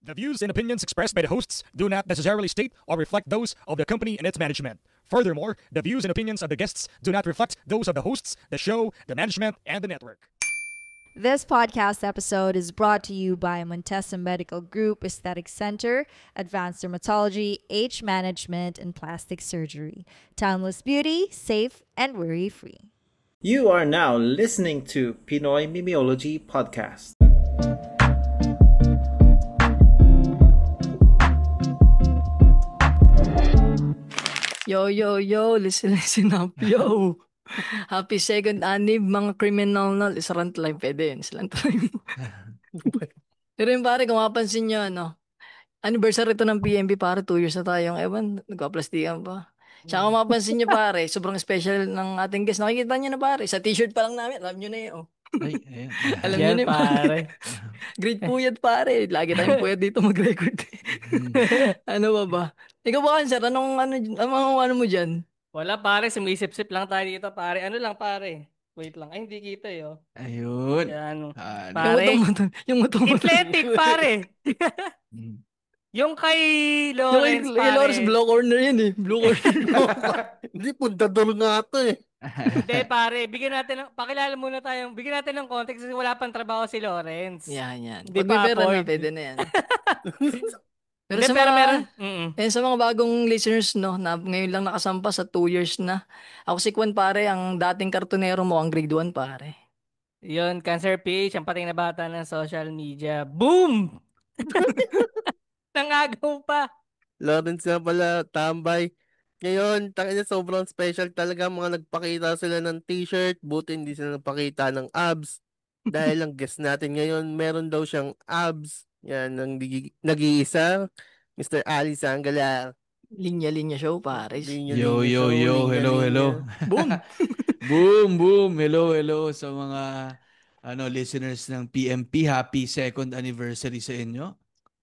The views and opinions expressed by the hosts do not necessarily state or reflect those of the company and its management. Furthermore, the views and opinions of the guests do not reflect those of the hosts, the show, the management, and the network. This podcast episode is brought to you by Montesa Medical Group Aesthetic Center, Advanced Dermatology, Age Management, and Plastic Surgery. Timeless beauty, safe, and worry-free. You are now listening to Pinoy Mimiology Podcast. Yo, listen up, yo. Happy second anniv, mga criminal na. Isarant live, pwede yun. Isarant live. Pero yung pare, kung mapansin nyo, anniversary to ng PMB, pare, 2 years na tayong, ewan, nagpa-plastikan pa. Tsaka kung mapansin nyo, pare, sobrang special ng ating guest. Nakikita nyo na, pare, sa t-shirt pa lang namin, alam nyo na yun, Ay, ayun. Alam nyo na yun, pare. Great puyat, pare. Lagi tayong puyat dito mag-record. Ano ba? Ikaw ba, Cancer? Ano mo dyan? Wala pare, sumisip-sip lang tayo dito pare. Ano lang pare? Wait lang. Ay, hindi kita yo. Ayun. Yan. Ano? Pare. Yung mutong Athletic pare. Yung kay Lawrence yung pare. Lawrence Blue Corner yun eh. Blue Corner. Hindi, puntador nga ito eh. Hindi pare, pakilala muna tayong, bigyan natin ng context kasi wala pang trabaho si Lawrence. Yan. Hindi Pag pa may pera na, afford. pwede na yan. Pero Hindi, sa pero mga, meron. sa mga bagong listeners, no, na ngayon lang nakasampa sa 2 years na. Ako si Kwan, pare, ang dating kartonero mo, ang grade 1, pare. Yun, Cancer PH, ang pating na bata ng social media. Boom! Nangagaw pa. Lawrence nga pala, tambay. Ngayon, tangina sobrang special talaga. Mga nagpakita sila ng t-shirt. Buti hindi sila nagpakita ng abs. Dahil ang guest natin ngayon, meron daw siyang abs. Yan, nag-iisa. Mr. Ali Sangala. Linya show, pare. Yo. Hello. Boom! Boom. Hello sa mga listeners ng PMP. Happy second anniversary sa inyo.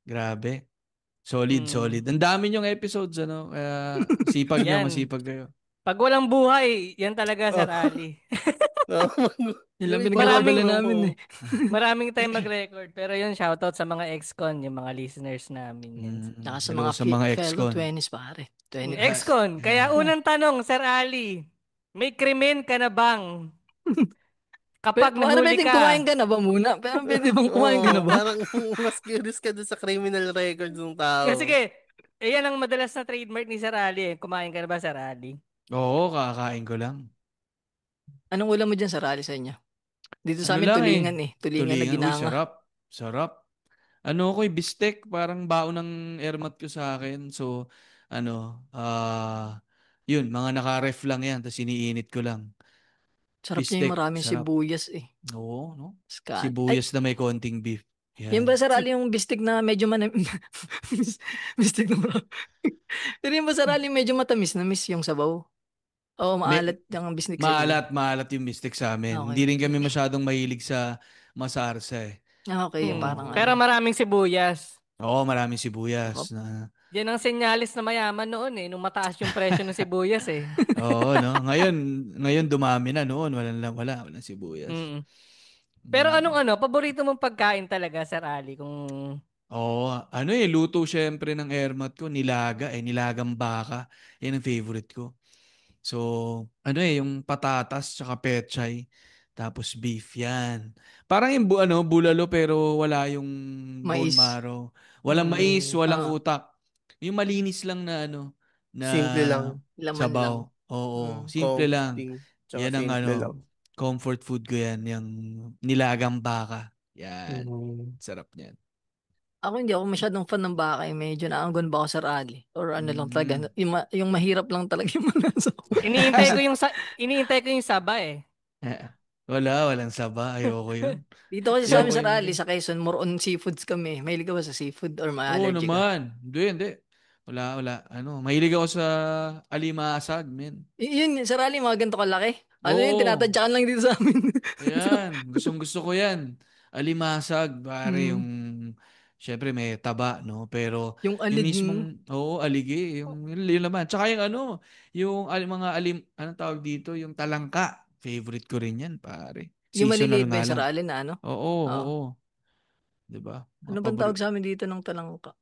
Grabe. Solid. Ang dami niyong episodes, Kaya sipag niyo, masipag kayo. Pag walang buhay, yan talaga, Sir Ali. Yun lang pinagkakabala namin eh. Maraming time mag-record. Pero yun, shoutout sa mga ex-con, yung mga listeners namin. Yan. Saka sa Hello mga, sa mga fellow ex-con. 20s, pare. 20s. Ex-con. Kaya unang tanong, Sir Ali, may krimen ka na bang? Kapag Pero nahuli pwedeng ka. kumain ka na ba muna? Pero pwede bang kumain ka na ba? Parang mas curious ka dun sa criminal records ng tao. Sige, yan ang madalas na trademark ni Sir Ali. Kumain ka na ba, Sir Ali? Oo, kakain ko lang. Anong ulam mo dyan sa rally sa inyo? Dito sa amin, lang tulingan eh. Tulingan na Uy, ginanga. sarap. Bistek, parang baon ng airmat ko sa akin. So, yun, mga naka-ref lang yan, tapos iniinit ko lang. Sarap niya Bistek, yung maraming sarap. sibuyas eh. Oo, no? Scat. Sibuyas na may konting beef. Yan ba sa rally yung bistig na medyo bistig na marami. Pero yung ba sa rally medyo matamis na miss yung sabaw? Oo, maalat yung bistig sa inyo. Maalat yung bistek sa amin. Okay. Hindi rin kami masyadong mahilig sa masarsa eh. Okay, parang Pero maraming sibuyas. Oo, maraming sibuyas. Yan ang senyalis na mayaman noon eh, nung mataas yung presyo ng sibuyas eh. Oo, no? Ngayon dumami na noon. Walang sibuyas. Pero paborito mong pagkain talaga, Sir Ali? Oo, luto syempre ng airmat ko, nilagang baka. Yan ang favorite ko. So, yung patatas tsaka pechay, tapos beef yan. Parang yung bulalo pero wala yung bone Mais. marrow. Walang mais, walang utak. Yung malinis lang na na Simple lang. Laman sabaw. lang. Oo, simple lang. Tsaka Yan ang simple lang. comfort food ko yan, yung nilagang baka. Yan. Sarap niyan. Ako hindi ako masyadong fan ng baka eh. Medyo naanggon ba ako sa rally? Or lang talaga. Yung mahirap lang talaga yung manasa ko. Iniintay ko yung saba eh. Walang saba. Ayoko yun. Dito kasi sa amin sa rally, sa Quezon, more on seafoods kami. Mahilig ka ba sa seafood or Oo ma-allergy ka? naman. Hindi. Wala. Mahilig ako sa alimasag, men. Yun, sa rally, mga ganito kalaki. Yun, Oo. tinatadyakan lang dito sa amin. Yan. Gusto ko yan. Alimasag. Pare yung... Siyempre may taba, no? Pero yung alig mismong... Oo, aligi. Yung laman. Tsaka yung anong tawag dito? Yung talangka. Favorite ko rin yan, pare. yung Seasonal maliliit ba nga yung sa lang. rally na Oo. 'Di ba? Mga Ano bang tawag sa amin dito ng talangka?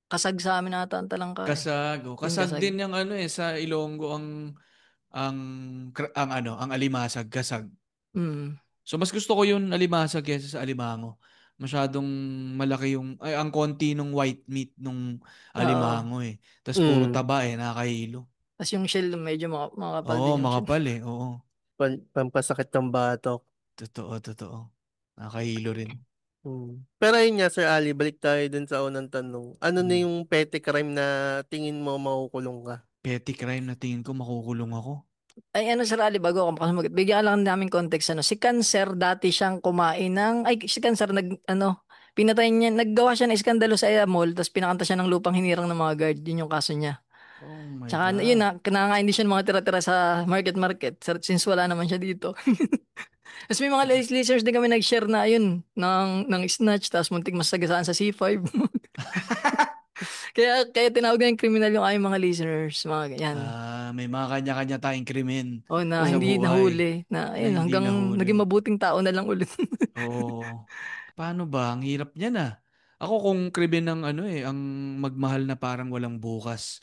Kasag sa amin ata ang talangka eh. kasag. Oh. Yung Kasag kasag. din yung ano eh sa Ilonggo ang ang alimasag, kasag. Mm. So mas gusto ko yung alimasag kaysa sa alimango. Masyadong malaki ang konti nung white meat nung Oo. alimango eh. Tapos puro Mm. taba eh, nakakahilo. Tapos yung shell medyo makapal Oo, din yung shell. makapal eh. Oo. Pampasakit ng batok. Totoo. Nakakahilo rin. Pero ayun nga, Sir Ali, balik tayo dun sa unang tanong. Ano na Hmm. yung petty crime na tingin mo makukulong ka? Petty crime na tingin ko makukulong ako. Ay ano Sir Ali, bago ako makasumagot, bigyan lang namin context si Cancer dati siyang kumain si Cancer pinatay niya, naggawa siya ng iskandalo sa mall, tapos pinakanta siya ng lupang hinirang ng mga guard, yun yung kaso niya. Oh my Tsaka yun God. kinakain din siya ng mga tira-tira sa market, since wala naman siya dito. Tapos may mga listeners din kami nag-share na yun, ng snatch, tapos muntik masagasaan sa C5. Kaya tinawag na yung criminal yung aming mga listeners, mga ganyan. May mga kanya-kanya tayong krimen O na sa hindi buhay nahuli, na na ayun, hindi hanggang naging nahuli. mabuting tao na lang ulit. Oo. Paano ba? Ang hirap niya na. Ako kung krimen ng ang magmahal na parang walang bukas.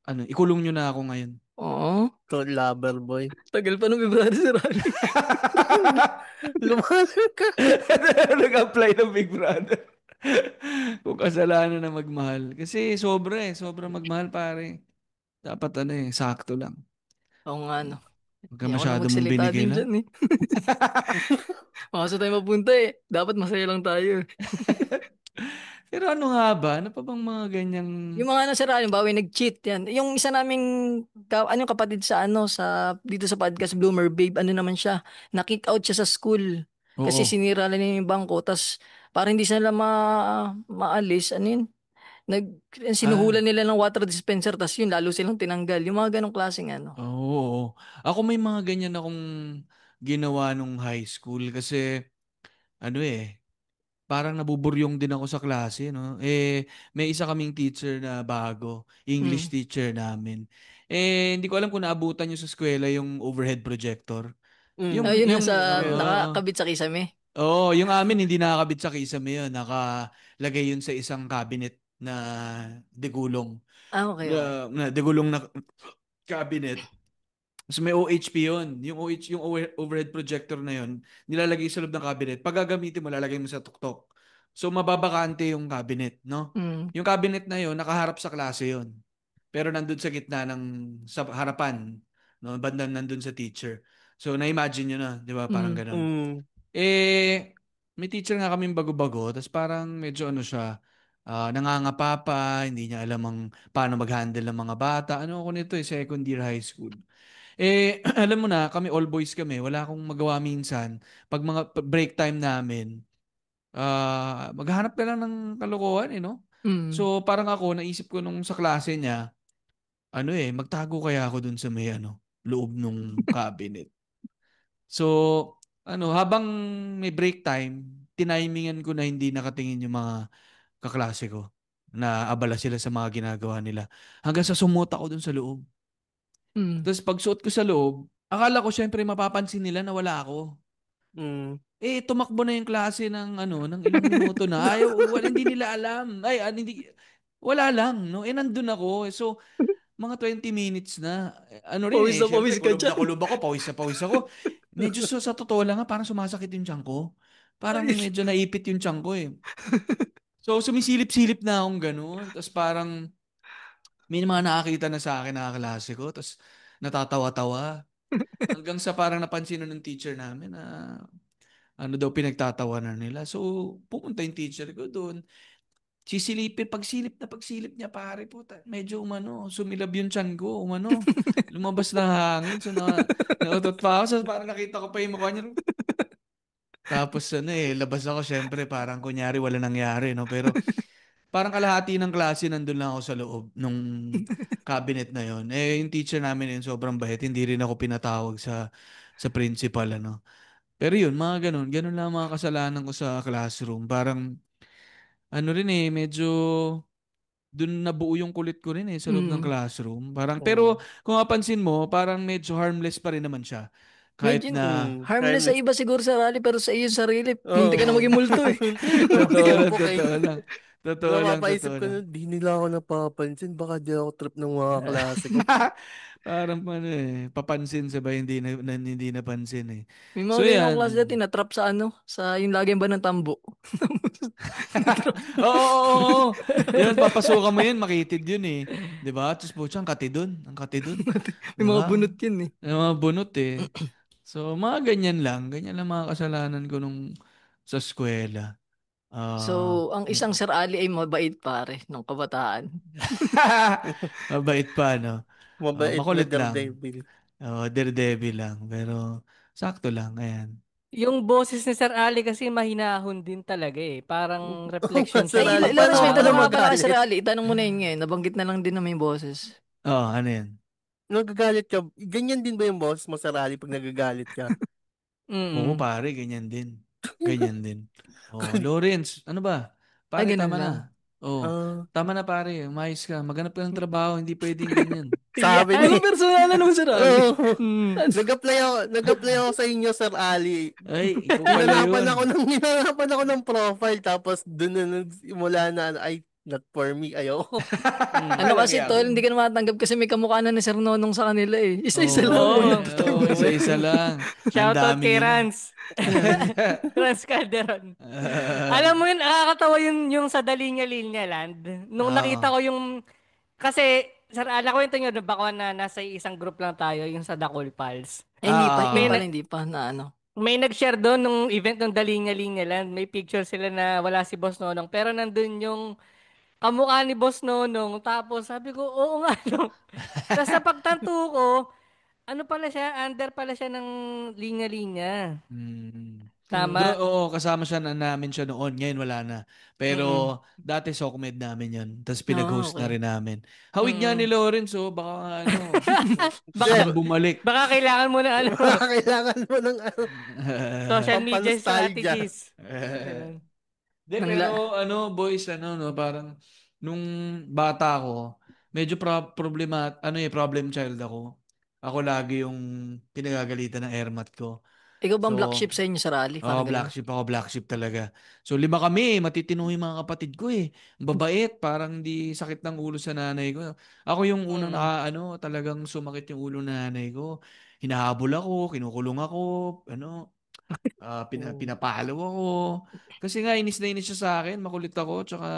Ikulong niyo na ako ngayon. Oo. To lover boy. Tagal pa nung February si Rally. Lumalang ka. Nag-apply ng Big Brother. Kung kasalanan na magmahal. Kasi sobra magmahal pare. Dapat sakto lang. Oo nga no. Huwag ka Hindi ako na masyado mong magsalita binigay din lang. dyan eh. Makasa tayo mapunta eh. Dapat masaya lang tayo. Pero ano nga ba? Ano pa bang mga ganyang... Yung mga Sir Rally, bawi nag-cheat yan. Yung isa naming kapatid dito sa podcast Bloomer Babe, naman siya. Na-kick out siya sa school. Kasi Oo. sinira na niya yung bangko. Tas para hindi sila maalis, nag Ah, sinuhulan nila ng water dispenser tas yun lalo silang tinanggal yung mga ganong klaseng oo. Ako may mga ganyan akong ginawa nung high school kasi ano parang nabuburyong din ako sa klase, no? May isa kaming teacher na bago, English mm. teacher namin. Hindi ko alam kung naabutan niyo sa eskwela yung overhead projector. Ayun Oo. nakakabit sa kisame. Oo, yung amin hindi nakakabit sa kisame yun. Nakalagay yun sa isang cabinet na degulong. Okay. Na degulong na cabinet. So may OHP yun. Yung overhead projector na yun, nilalagay sa loob ng cabinet. Pag gagamitin mo, lalagay mo sa tuktok. So mababakante yung cabinet, no? Mm. Yung cabinet na yun, nakaharap sa klase yun. Pero nandun sa gitna sa harapan, no? Banda nandun sa teacher. So na-imagine nyo na, di ba? Parang Mm. ganun. May teacher nga kaming bago-bago, tapos parang medyo siya, nangangapa pa, hindi niya alam paano mag-handle ng mga bata. Ano ako nito second year high school. Alam mo na, kami all boys kami, wala akong magawa minsan. Pag mga break time namin, maghanap ka lang ng kalokohan no? Mm. So parang ako, naisip ko nung sa klase niya, magtago kaya ako dun sa may loob nung cabinet. So, habang may break time, tinimingan ko na hindi nakatingin yung mga kaklase ko na abala sila sa mga ginagawa nila. Hanggang sa sumot ako dun sa loob. Mm. Tapos pagsuot ko sa loob, akala ko syempre mapapansin nila na wala ako. Tumakbo na yung klase ng ilang minuto na. Hindi nila alam. Hindi, wala lang, no? Nandun ako. So, mga 20 minutes na. Pawis na Syempre, pawis ka kulob na dyan. kulob ako, pawis ako. Medyo sa totoo lang parang sumasakit yung tiyan ko. Parang Ay. medyo naipit yung tiyan ko So, sumisilip-silip na akong ganun. Tapos parang, may mga nakakita na sa akin na klase ko. Tapos, natatawa-tawa. Hanggang sa parang napansin nun ng teacher namin na ano daw pinagtatawanan nila. So, pupunta yung teacher ko doon. Pagsilip niya, pare po, medyo sumilab yung tiyan ko, lumabas na hangin. So, nautot pa ako. So, parang nakita ko pa yung mukha niya. Tapos, labas ako, syempre, parang kunyari wala nangyari, no? Pero, parang kalahati ng klase nandun lang ako sa loob nung cabinet na yon. Yung teacher namin yun, sobrang bait. Hindi rin ako pinatawag sa principal, ano. Pero yun, mga ganun. Ganun lang mga kasalanan ko sa classroom. Parang, medyo dun nabuo yung kulit ko rin sa loob ng Mm. classroom. Parang, pero kung mapansin mo, parang medyo harmless pa rin naman siya. Kahit Imagine, na harmless sa Harmless. iba siguro sa rally, pero sa iyo sarili, munti ka na Oo. maging multo eh. Hindi totoo ka na lang, po kayo. totoo lang. Totoo lang, Napapaisip totoo ko lang. nun, di nila ako napapansin. Baka di ako trip ng mga klase ko. Parang ano papansin sa ba hindi napansin eh. May So mga ganyan akong yan. klase dati na-trap sa sa yung lagyan ba ng tambo. Oo, oo, oo. Yun, papasukan mo yun, makitid yun eh. 'Di ba? Tapos po ang kati dun. Ang kati dun. 'Di May mga ba? bunot yun eh. Yung mga bunot eh. So, mga ganyan lang. Ganyan lang mga kasalanan ko nung sa eskwela. So, ang isang Mm. Sir Ali ay mabait pare nung kabataan. Mabait pa, no? Mabait na Makulit lang. Daredevil. Daredevil lang. Pero, sakto lang. Ayan. Yung boses ni Sir Ali kasi mahinahon din talaga eh. Parang Oo nga, reflection Sir sa Ay, Ali. iba. Paano Lawrence, ka may pala tanong nga pala kay Sir magalit? Ali. Itanong mo na yun ngayon. Nabanggit na lang din naman yung boses. Ano yan? Nagagalit ka, ganyan din ba yung boss mo, Sir Ali, pag nagagalit ka? Oo, Mm. pare. Ganyan din. Ganyan din. Oh, Lawrence, ano ba? Ay, Pare, ganun tama na. lang. Oh, Ah, tama na pare. Umayos ka. Maghanap ka ng trabaho. Hindi pwedeng ganyan. sabi Di ni. ba personal na naman Sir Ali? Oo. Mm. Nag-apply ako sa inyo, Sir Ali. Ay, ikaw pala yun. Hinanapan ako ng profile, tapos doon na nagsimula na, ay, not for me, ayoko. Mm. Ano Walang kasi yan. tol, hindi ka na matanggap kasi may kamukha na ni Sir Nonong sa kanila eh. Isa-isa Oo, lang. One Oo. at a time. isa-isa lang. Ang Shoutout dami kay nyo na. Rans. Rans Calderon. Alam mo yun, nakakatawa yung sa Dalinya-Linya Land. Nung Oo. nakita ko yung, kasi, Sir Ala, kwento nyo, baka na nasa isang group lang tayo, yung sa The Cool Pals. Eh, hindi pa, May, yun Oo. pala na- hindi pa na ano. may nag-share doon nung event ng Dalinya-Linya Land. May picture sila na wala si Boss Nonong. Pero nandun yung kamukha ni Boss Nonong. Tapos sabi ko, oo nga no. Tapos sa pagtanto ko, ano pala siya, under pala siya ng linya-linya. Mm. Tama. Oo, kasama siya namin siya noon. Ngayon wala na. Pero Mm-mm. dati SOCMED namin yun. Tapos Ah, pinag-host na okay. rin namin. Hawig nga ni Mm-mm. Lawrence, oh. Baka ano, gusto Baka, niyang bumalik. baka kailangan mo na ano, Kailangan mo ng social media pampa-nostalgia. strategies. Ganun. Di, Nang la- pero ano, boys, ano, no, parang nung bata ko, medyo problem child ako. Ako lagi yung pinagagalitan ng airmat ko. Ikaw bang black So, sheep sa inyo Sir Ali? Parang black ganun. sheep ako, black sheep talaga. So, 5 kami, matitino yung mga kapatid ko eh. Ang babait, parang di sakit ng ulo sa nanay ko. Ako yung unang Mm. talagang sumakit yung ulo ng nanay ko. Hinahabol ako, kinukulong ako, ano, pinapalo ako. Kasi nga, inis na inis siya sa akin, makulit ako, tsaka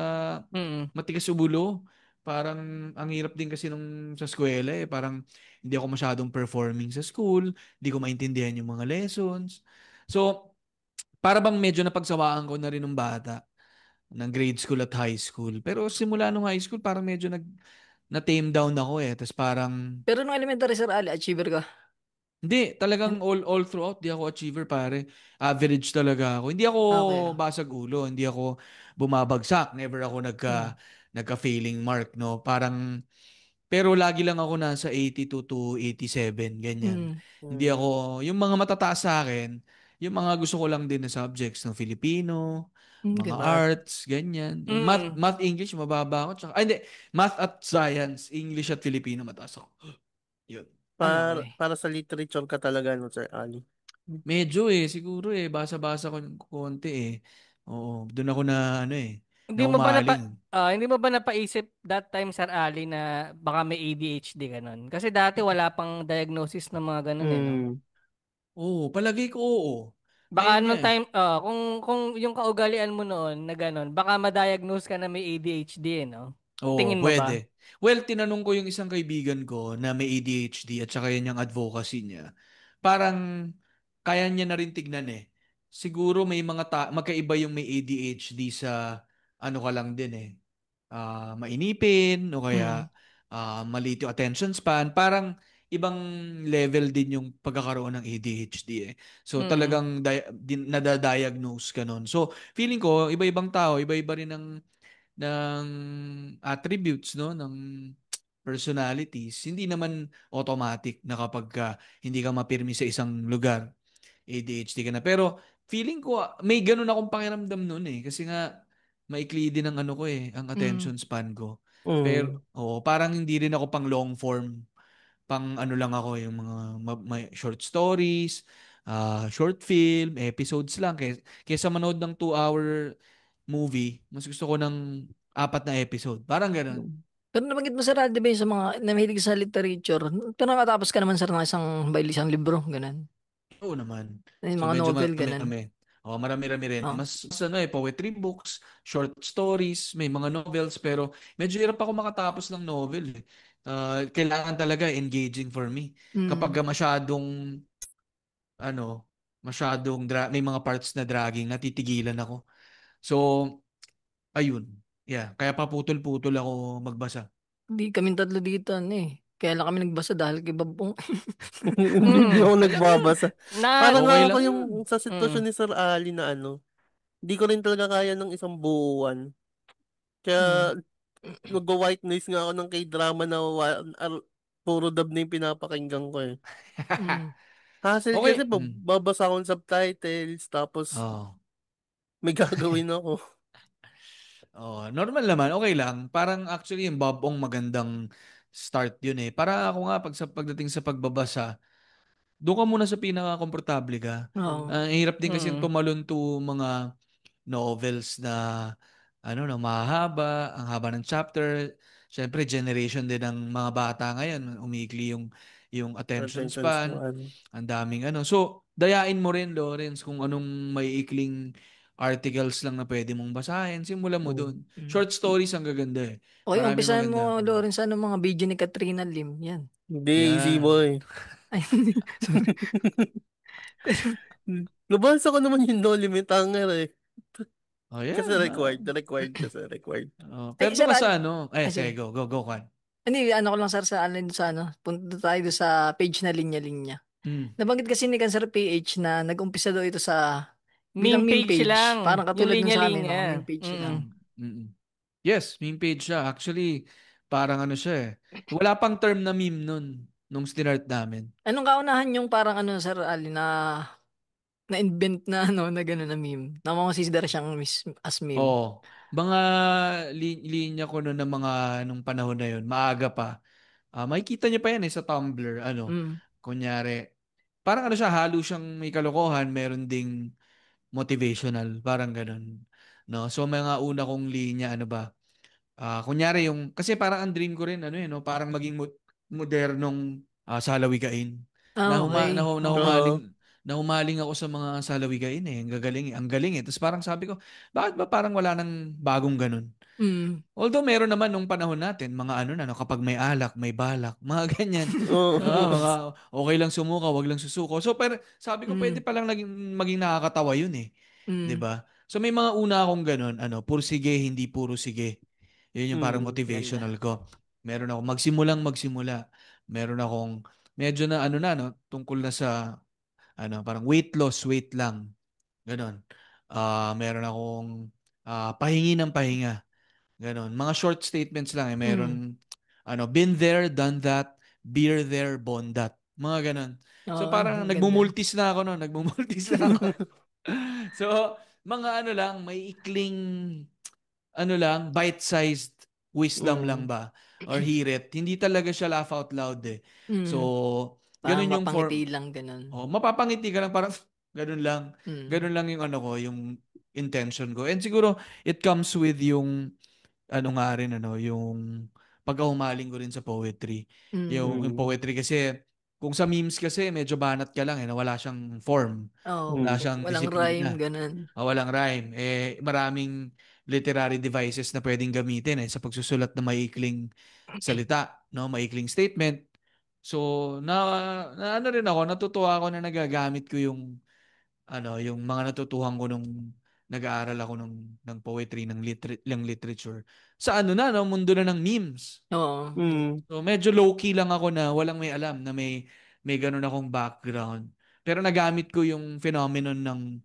Mm. matigas ulo. Parang ang hirap din kasi nung sa eskwela eh. Parang hindi ako masyadong performing sa school, hindi ko maintindihan yung mga lessons. So, para bang medyo napagsawaan ko na rin nung bata ng grade school at high school. Pero simula nung high school, parang medyo na-tame down ako eh. Tapos parang Pero nung elementary Sir Ali, achiever ka. hindi, talagang all throughout, di ako achiever pare. Average talaga ako. Hindi ako Okay. basag ulo, hindi ako bumabagsak. Never ako Mm. nagka-failing mark, no? Parang pero lagi lang ako nasa 82 to 87, ganyan. Mm. Hindi ako, yung mga matataas sa akin, yung mga gusto ko lang din na subjects ng Filipino, mga Ganun. Math. arts, ganyan. Yung math, Mm. math, English, mababa ako. Tsaka, hindi, math at science, English at Filipino, mataas ako. Yun. Ay, Para, okay. para sa literature ka talaga, no, Sir Ali. Medyo siguro basa-basa ko yung konti eh. Oo, doon ako na ano Hindi na mo ba umaling. hindi mo ba napaisip that time Sir Ali na baka may ADHD ganun? Kasi dati wala pang diagnosis ng mga ganun eh, no? Mm. Oo, palagay ko oo. Baka Ngayon nga nung time, kung yung kaugalian mo noon na ganun, baka ma-diagnose ka na may ADHD eh, no? Oo, Tingin mo ba? pwede. Well, tinanong ko yung isang kaibigan ko na may ADHD at saka yan yung advocacy niya. Parang kaya niya na rin tignan eh. Siguro may magkaiba yung may ADHD sa ano ka lang din eh. Mainipin o Mm. kaya maliit yung attention span. Parang ibang level din yung pagkakaroon ng ADHD eh. So Mm. talagang nadadiagnose ka nun. So feeling ko, iba-ibang tao, iba-iba rin ng attributes no ng personalities, hindi naman automatic na kapag hindi ka mapirmi sa isang lugar, ADHD ka na. Pero feeling ko may ganun akong pakiramdam noon kasi nga maikli din ang ano ko ang Mm. attention span ko. Mm. Pero parang hindi rin ako pang long form pang ano lang ako, yung mga may short stories, short film, episodes lang. Kaysa manood ng 2-hour movie, mas gusto ko ng 4 na episode. Parang ganun. Pero nabanggit mo, Sir Aldi, ba yung sa mga namahilig sa literature? Pero nakatapos ka naman, Sir, ng isang libro, ganun. Oo naman. Yung So mga medyo novel, ganun. marami-rami. Oh, marami-rami rin. Oh. Mas ano poetry books, short stories, may mga novels, pero medyo hirap ako makatapos ng novel. Kailangan talaga engaging for me. Kapag Mm. masyadong ano, may mga parts na dragging, natitigilan ako. So, ayun. Yeah, kaya paputol-putol ako magbasa. Hindi kaming tatlo dito, ano eh. Kaya lang kami nagbasa dahil kay Babong. Hindi din Mm. ako nagbabasa. Na, Parang Okay ako lang yung yun. sa sitwasyon mm. ni Sir Ali na hindi ko rin talaga kaya ng isang buuan. Kaya Mm. nag-white noise nga ako ng K-drama na puro dub na yung pinapakinggan ko eh. Mm. Hassle kasi Okay. babasa akong subtitles tapos Oh. may gagawin ako. Oh, normal naman, okay lang. Parang actually yung Bob-ong magandang start yun eh. Para ako nga pagdating sa pagbabasa, doon ka muna sa pinaka-komportable ka. Oo. Hirap din kasi Mm. tumalon to mga novels na mahahaba, ang haba ng chapter. Siyempre, generation din ng mga bata ngayon. Umiikli yung attention Attention span. span. Ang daming ano. So, dayain mo rin, Lawrence, kung anong may ikling articles lang na pwede mong basahin. Simulan mo Mm. dun. Mm. Short stories ang gaganda eh. Okay, Marami umpisahan maganda. mo, Lawrence, ano mga video ni Katrina Lim. Yan. Hindi, easy Yan. boy. Ay, sorry. Nabasa ko naman yung No Limit Hanger eh. Oh, Kasi yan. required kasi required. Pero Sir doon ka sa Al, ano. sige. Sige, go, Kwan. Hindi, ano ko lang, Sir, punta tayo doon sa page na linya-linya. Hmm. Nabanggit kasi ni Cancer PH na nag-umpisa daw ito sa bilang Meme meme page page. lang. Parang Yung katulad nung sa amin, no? linya-linya. Meme page Mm. lang. Mm. Yes, meme page siya. Actually, parang ano siya eh. Wala pang term na meme nun, nung start namin. Anong kaunahan yung parang Sir Ali, na-invent na na gano'n na meme? Na consider siyang as meme. Oo. Mga linya ko noon ng mga nung panahon na yun, maaga pa. Makikita niyo pa yan eh sa Tumblr. Mm. Kunyari, parang siya, halo siyang may kalokohan, meron ding motivational, parang ganun. No? So, mga una kong linya, ano ba? Kunyari kasi parang ang dream ko rin, parang maging modernong salawigain. Ah, okay. Oo. Oo. Nahumaling ako sa mga salawigain eh. Ang galing eh. Tapos parang sabi ko, bakit ba parang wala nang bagong ganun? Mm. Although meron naman nung panahon natin, mga kapag may alak, may balak, mga ganyan. Oo. Mga okay lang sumuka, wag lang susuko. So, pero sabi ko, pwede Mm. palang maging nakakatawa yun eh. 'Di Mm. ba? So, may mga una akong ganun, puro sige, hindi puro sige. Yun yung parang Ganda. motivational ko. Meron ako magsimula. Meron akong medyo na tungkol na sa parang weight loss, weight lang. Ganon. Meron akong pahingi ng pahinga. Ganon. Mga short statements lang eh. Mm. Meron been there, done that, beer there, bond that. Mga ganon. So Oo, parang ganda. nagmumultis na ako noon, nagmumultis na ako. So mga lang, may ikling bite-sized wisdom lang Mm. ba? Or hirit. Hindi talaga siya laugh out loud eh. So, Mm. Parang ganun yung mapangiti form. lang, ganun. Oh, mapapangiti ka lang parang ganun lang. Mm. Ganun lang yung yung intention ko. And siguro it comes with yung nga rin yung pagkahumaling ko rin sa poetry. Mm. Yung Mm. poetry kasi kung sa memes kasi medyo banat ka lang na wala siyang form, Oh, wala Mm. siyang walang rhyme, disiplina. ganun. Walang rhyme. Maraming literary devices na pwedeng gamitin sa pagsusulat ng maikling salita, no, maikling statement. So, na rin ako, natutuwa ako na nagagamit ko yung mga natutuhan ko nung nag-aaral ako ng poetry, ng literature. Sa no, mundo na ng memes. Oo. Mm. So, medyo low-key lang ako na walang may alam na may ganun akong background. Pero nagamit ko yung phenomenon ng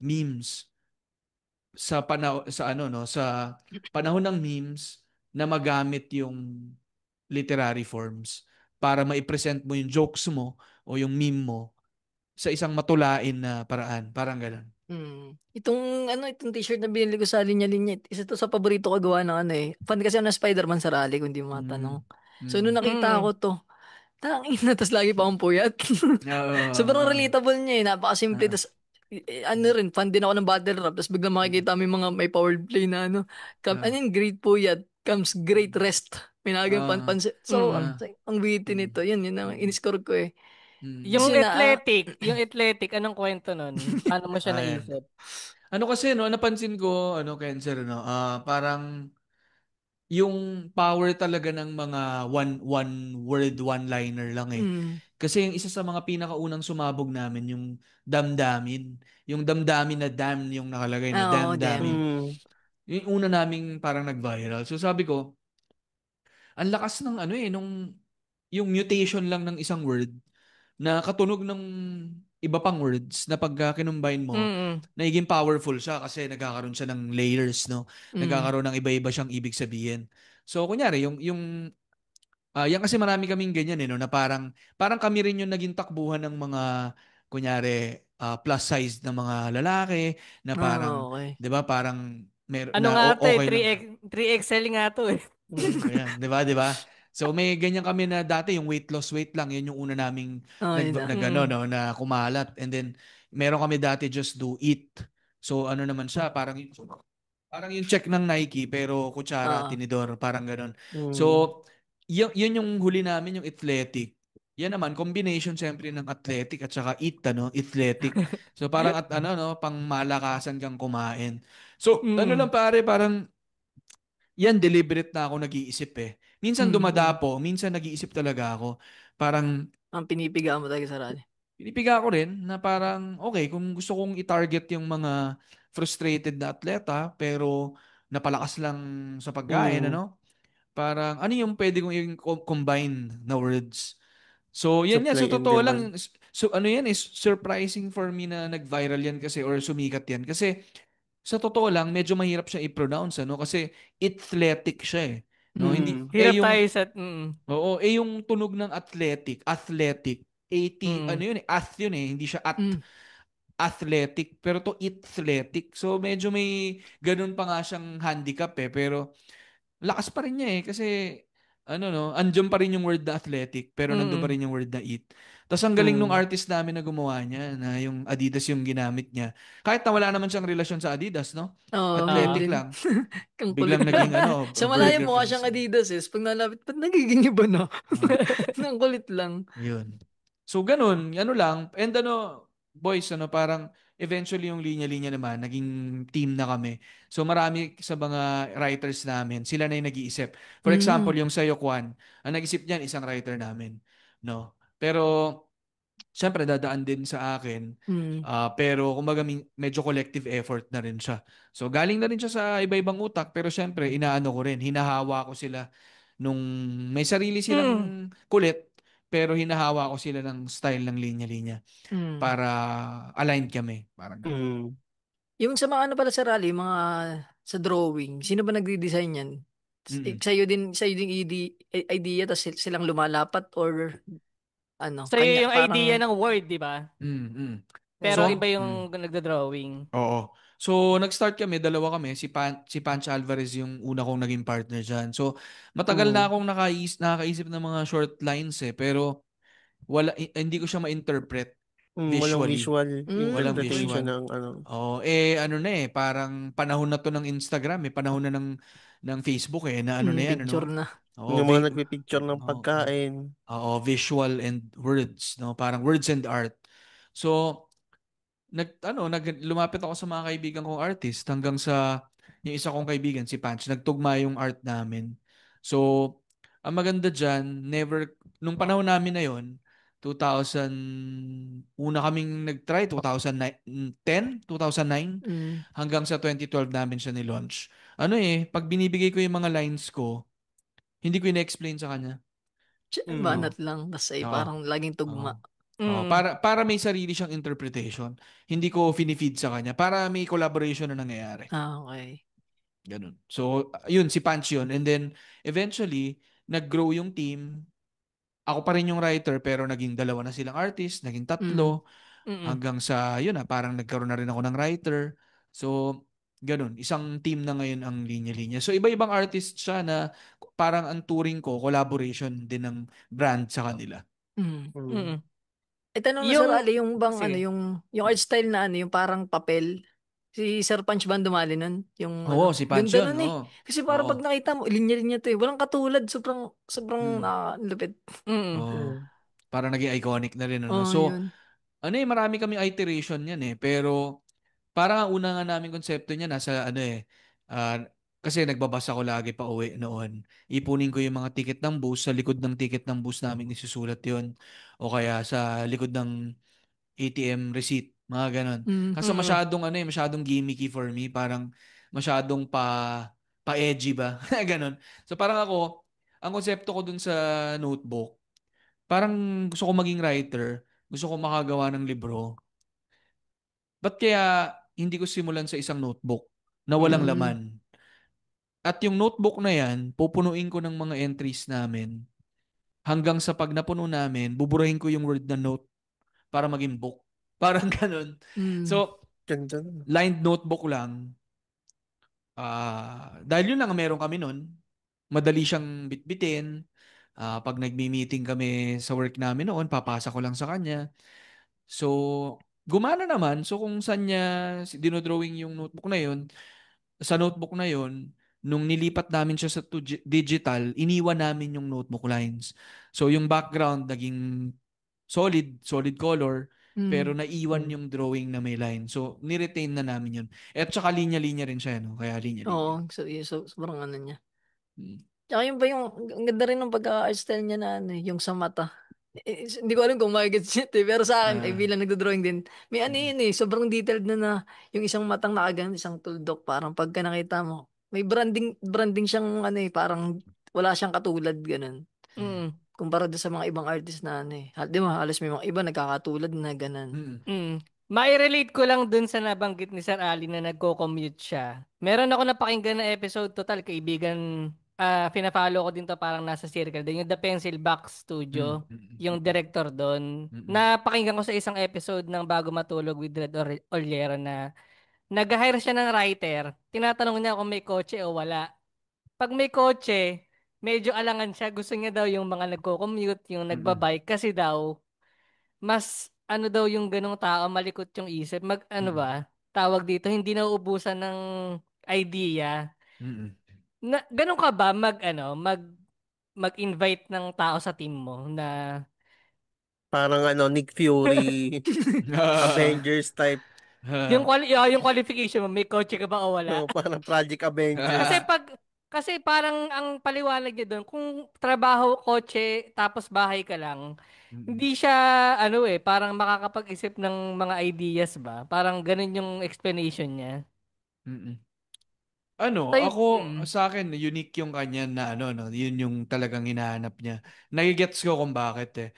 memes sa sa panahon ng memes na magamit yung literary forms para ma-present mo yung jokes mo o yung meme mo sa isang matulain na paraan. Parang ganun. Mm. Itong t-shirt na binili ko sa linya-linya, isa to sa paborito ko gawa ng Fan kasi ako ng Spider-Man sa rally, kung di mo Mm. matanong. So, Mm. nung nakita ko Mm. to, Tangin na, tas lagi pa akong puyat. Sobrang Oo. relatable niya eh. Napakasimple. Ah, Tas, ano rin, fan din ako ng battle rap. Tas biglang makikita mo yung mga may power play na ano. Ano ah, yung great puyat comes great rest. May naging ah, panpansin. So, Mm. ah, ang witty mm, nito. Yun ang mm, in-score ko eh. mm. Kasi Yung athletic, anong kwento nun? Paano mo siya Ayan. naisip? Ano kasi no, napansin ko, Cancer, no, parang yung power talaga ng mga one word, one-liner lang eh. mm, Kasi yung isa sa mga pinakaunang sumabog namin, yung damdamin. Yung damdamin na dam yung nakalagay, no? oo, Damdamin. damn. Yung una naming parang nag-viral. So sabi ko, ang lakas ng nung yung mutation lang ng isang word na katunog ng iba pang words na pag kinumbine mo, Mm. nagiging powerful siya kasi nagkakaroon siya ng layers, no? Mm, Nagkakaroon ng iba-iba siyang ibig sabihin. So, kunyari, yan kasi marami kaming ganyan, no? Na parang kami rin yung naging takbuhan ng mga, kunyari, plus size na mga lalaki, na parang, okay. 'di ba, parang Ano na nga to eh, okay lang. 3XL nga to eh. Ayan, 'di ba, 'di ba? So may ganyan kami na dati yung weight lang, yun yung una naming Oh, yun na. Mm. no, na kumalat. And then meron kami dati just do eat. So ano naman siya, parang yung check ng Nike pero kutsara, Ah, tinidor, parang ganun. Mm. So yun yung huli namin, yung athletic. Yan naman combination siyempre ng athletic at saka eat, athletic. So parang at no, pang malakasan kang kumain. So ano Mm. lang pare, parang yan, deliberate na ako nag-iisip eh. Minsan mm. dumadapo, minsan nag-iisip talaga ako. Parang, Ang pinipiga mo talaga sa radyo. pinipiga ko rin na parang, okay, kung gusto kong i-target yung mga frustrated na atleta, pero napalakas lang sa pagkain, Mm. Parang, ano yung pwede kong i-combine na words? So, yan yan. Supply So, and totoo demand. lang. So, ano yan is surprising for me na nag-viral yan kasi or sumikat yan. Kasi, sa totoo lang, medyo mahirap siya i-pronounce, Kasi athletic siya eh. No, hindi Mm. Hirap tayo sa... yung tunog ng athletic, Mm. yun eh, ath yun eh, hindi siya Mm. athletic, pero to athletic. So medyo may ganun pa nga siyang handicap eh, pero lakas pa rin niya eh kasi andun pa rin yung word na athletic pero nandun pa Mm. rin yung word na it. Tapos ang galing nung Mm. artist namin na gumawa niya na yung Adidas yung ginamit niya. Kahit na wala naman siyang relasyon sa Adidas, no? Oo, yun Ah. Athletic din. lang. Ang kulit Biglang lang. naging Sa malayo burger mukha fans. siyang Adidas eh. Pag nalapit, ba't nagiging iba na? Ah, Ang kulit lang. yun. So ganun, lang. And boys, parang eventually yung linya-linya naman, naging team na kami. So marami sa mga writers namin, sila na yung nag-iisip. For example, Mm. yung sa'yo, Kwan, ang nag-isip niyan, isang writer namin. No? Pero, syempre, dadaan din sa akin. Mm. Pero, kumbaga, medyo collective effort na rin siya. So, galing na rin siya sa iba-ibang utak. Pero, syempre, inaano ko rin. Hinahawa ko sila nung may sarili Mm. silang kulit. Pero, hinahawa ko sila ng style ng linya-linya Mm. para aligned kami. Parang ganun. Mm. Yung sa mga ano pala sa rally, mga sa drawing, sino ba nagde-design yan? Mm. Sa'yo din idea, tapos silang lumalapat or ano, kanya, Sa'yo yung idea parang, ng word, di ba? Mm. Mm. Pero mm, iba So, yung nagda-drawing. oo. So, nag-start kami, dalawa kami, si Pancho Alvarez yung una kong naging partner dyan. So, matagal na Mm. akong nakakaisip ng mga short lines eh, pero hindi ko siya ma-interpret Walang visually. visual Walang okay. interpretation visual. ng ano. Oh, ano na eh, parang panahon na to ng Instagram eh, panahon na ng Facebook eh, na ano na yan, Picture na. Oo, Yung mga nagpipicture ng oh, pagkain. visual and words, no? Parang words and art. So, lumapit ako sa mga kaibigan kong artist hanggang sa yung isa kong kaibigan si Punch, nagtugma yung art namin. So, ang maganda diyan, nung panahon namin na yon, 2000 una kaming nag-try 2010, 2009 Mm. hanggang sa 2012 namin siya ni-launch. Pag binibigay ko yung mga lines ko, hindi ko ina-explain sa kanya. Mm. Oo. Banat lang, tas ay Oo. parang laging Oo. tugma. Oo, Mm. para may sarili siyang interpretation. Hindi ko finifeed sa kanya para may collaboration na nangyayari. Okay. Ganun. So, yun si Punch yun. And then eventually nag-grow yung team. Ako pa rin yung writer pero naging dalawa na silang artist, naging Mm. tatlo Mm. hanggang sa yun parang nagkaroon na rin ako ng writer. So, ganun. Isang team na ngayon ang linya-linya. So, iba-ibang artist siya na parang ang turing ko, collaboration din ng brand sa kanila. Mm. Mm. Tanong na Sir Yung, Ali, yung bang sige. yung art style na yung parang papel. Si Sir Punch ba ang dumali nun? Yung Oo, si Punch ganda yun, nun eh. oo. Kasi parang Oo. pag nakita mo, linya-linya to eh. Walang katulad, sobrang Mm. lupit. Mm. Oo. Parang naging iconic na rin, ano. Oh, So, yun. marami kami iteration yan eh. Pero, parang ang una nga namin konsepto niya nasa ah, kasi nagbabasa ko lagi pa uwi noon. Ipunin ko yung mga ticket ng bus, sa likod ng ticket ng bus namin isusulat yun. O kaya sa likod ng ATM receipt, mga ganon. Mm. Kaso Mm. masyadong gimmicky for me, parang masyadong pa-edgy ba? Ganon. So parang ako, ang konsepto ko dun sa notebook, parang gusto ko maging writer, gusto ko makagawa ng libro. Ba't kaya hindi ko simulan sa isang notebook na walang Mm. laman? At yung notebook na yan, pupunuin ko ng mga entries namin hanggang sa pag napuno namin, buburahin ko yung word na note para maging book. Parang ganun. Mm. So, Ganda nun. lined notebook lang. Dahil yun lang ang meron kami nun. Madali siyang bitbitin. Pag nagmi-meeting kami sa work namin noon, papasa ko lang sa kanya. So, gumana naman. So, kung saan niya dinodrawing yung notebook na yun, sa notebook na yun, nung nilipat namin siya sa digital, iniwan namin yung notebook lines. So, yung background naging solid color, pero Mm. naiwan yung drawing na may line. So, niretain na namin yun. At saka linya-linya rin siya, no? Kaya linya-linya. Oo, sobrang niya. Mm. Tsaka yun ba ang ganda rin ng pagka-art style niya na yung sa mata. Hindi ko alam kung makikita siya pero sa akin, Ah, bilang nagdo-drawing din, may mm, yun sobrang detailed na yung isang matang nakaganyan, isang tuldok, parang pagka nakita mo, may branding siyang parang wala siyang katulad, ganun. Mm. Kumpara doon sa mga ibang artist na di ba, halos may mga iba nagkakatulad na ganun. mm, Mm. Mai-relate ko lang dun sa nabanggit ni Sir Ali na nagko-commute siya. Meron ako napakinggan na episode, total kaibigan, fina-follow ko din to, parang nasa circle din, yung The Pencil Box mm, Studio, mm, yung mm, director doon. mm, Napakinggan ko sa isang episode ng Bago Matulog with Red Oliero na nag-hire siya ng writer. Tinatanong niya kung may kotse o wala. Pag may kotse, medyo alangan siya. Gusto niya daw yung mga nagko-commute, yung mm, mm, nagbabike kasi daw mas ano daw yung ganong tao, malikot yung isip. Ano mm, ba? Tawag dito, hindi nauubusan ng idea. mm. Ganon ka ba mag-invite ng tao sa team mo na Parang Nick Fury, Avengers type. yung qualification mo, may kotse ka ba o wala? No, parang Project Kasi Avengers. kasi parang ang paliwanag niya doon, kung trabaho, kotse, tapos bahay ka lang, Mm, hindi siya parang makakapag-isip ng mga ideas ba? Parang ganun yung explanation niya. mm. Tay, Ako, mm, sa akin, unique yung kanya na no, yun yung talagang hinahanap niya. Nagigets ko kung bakit eh.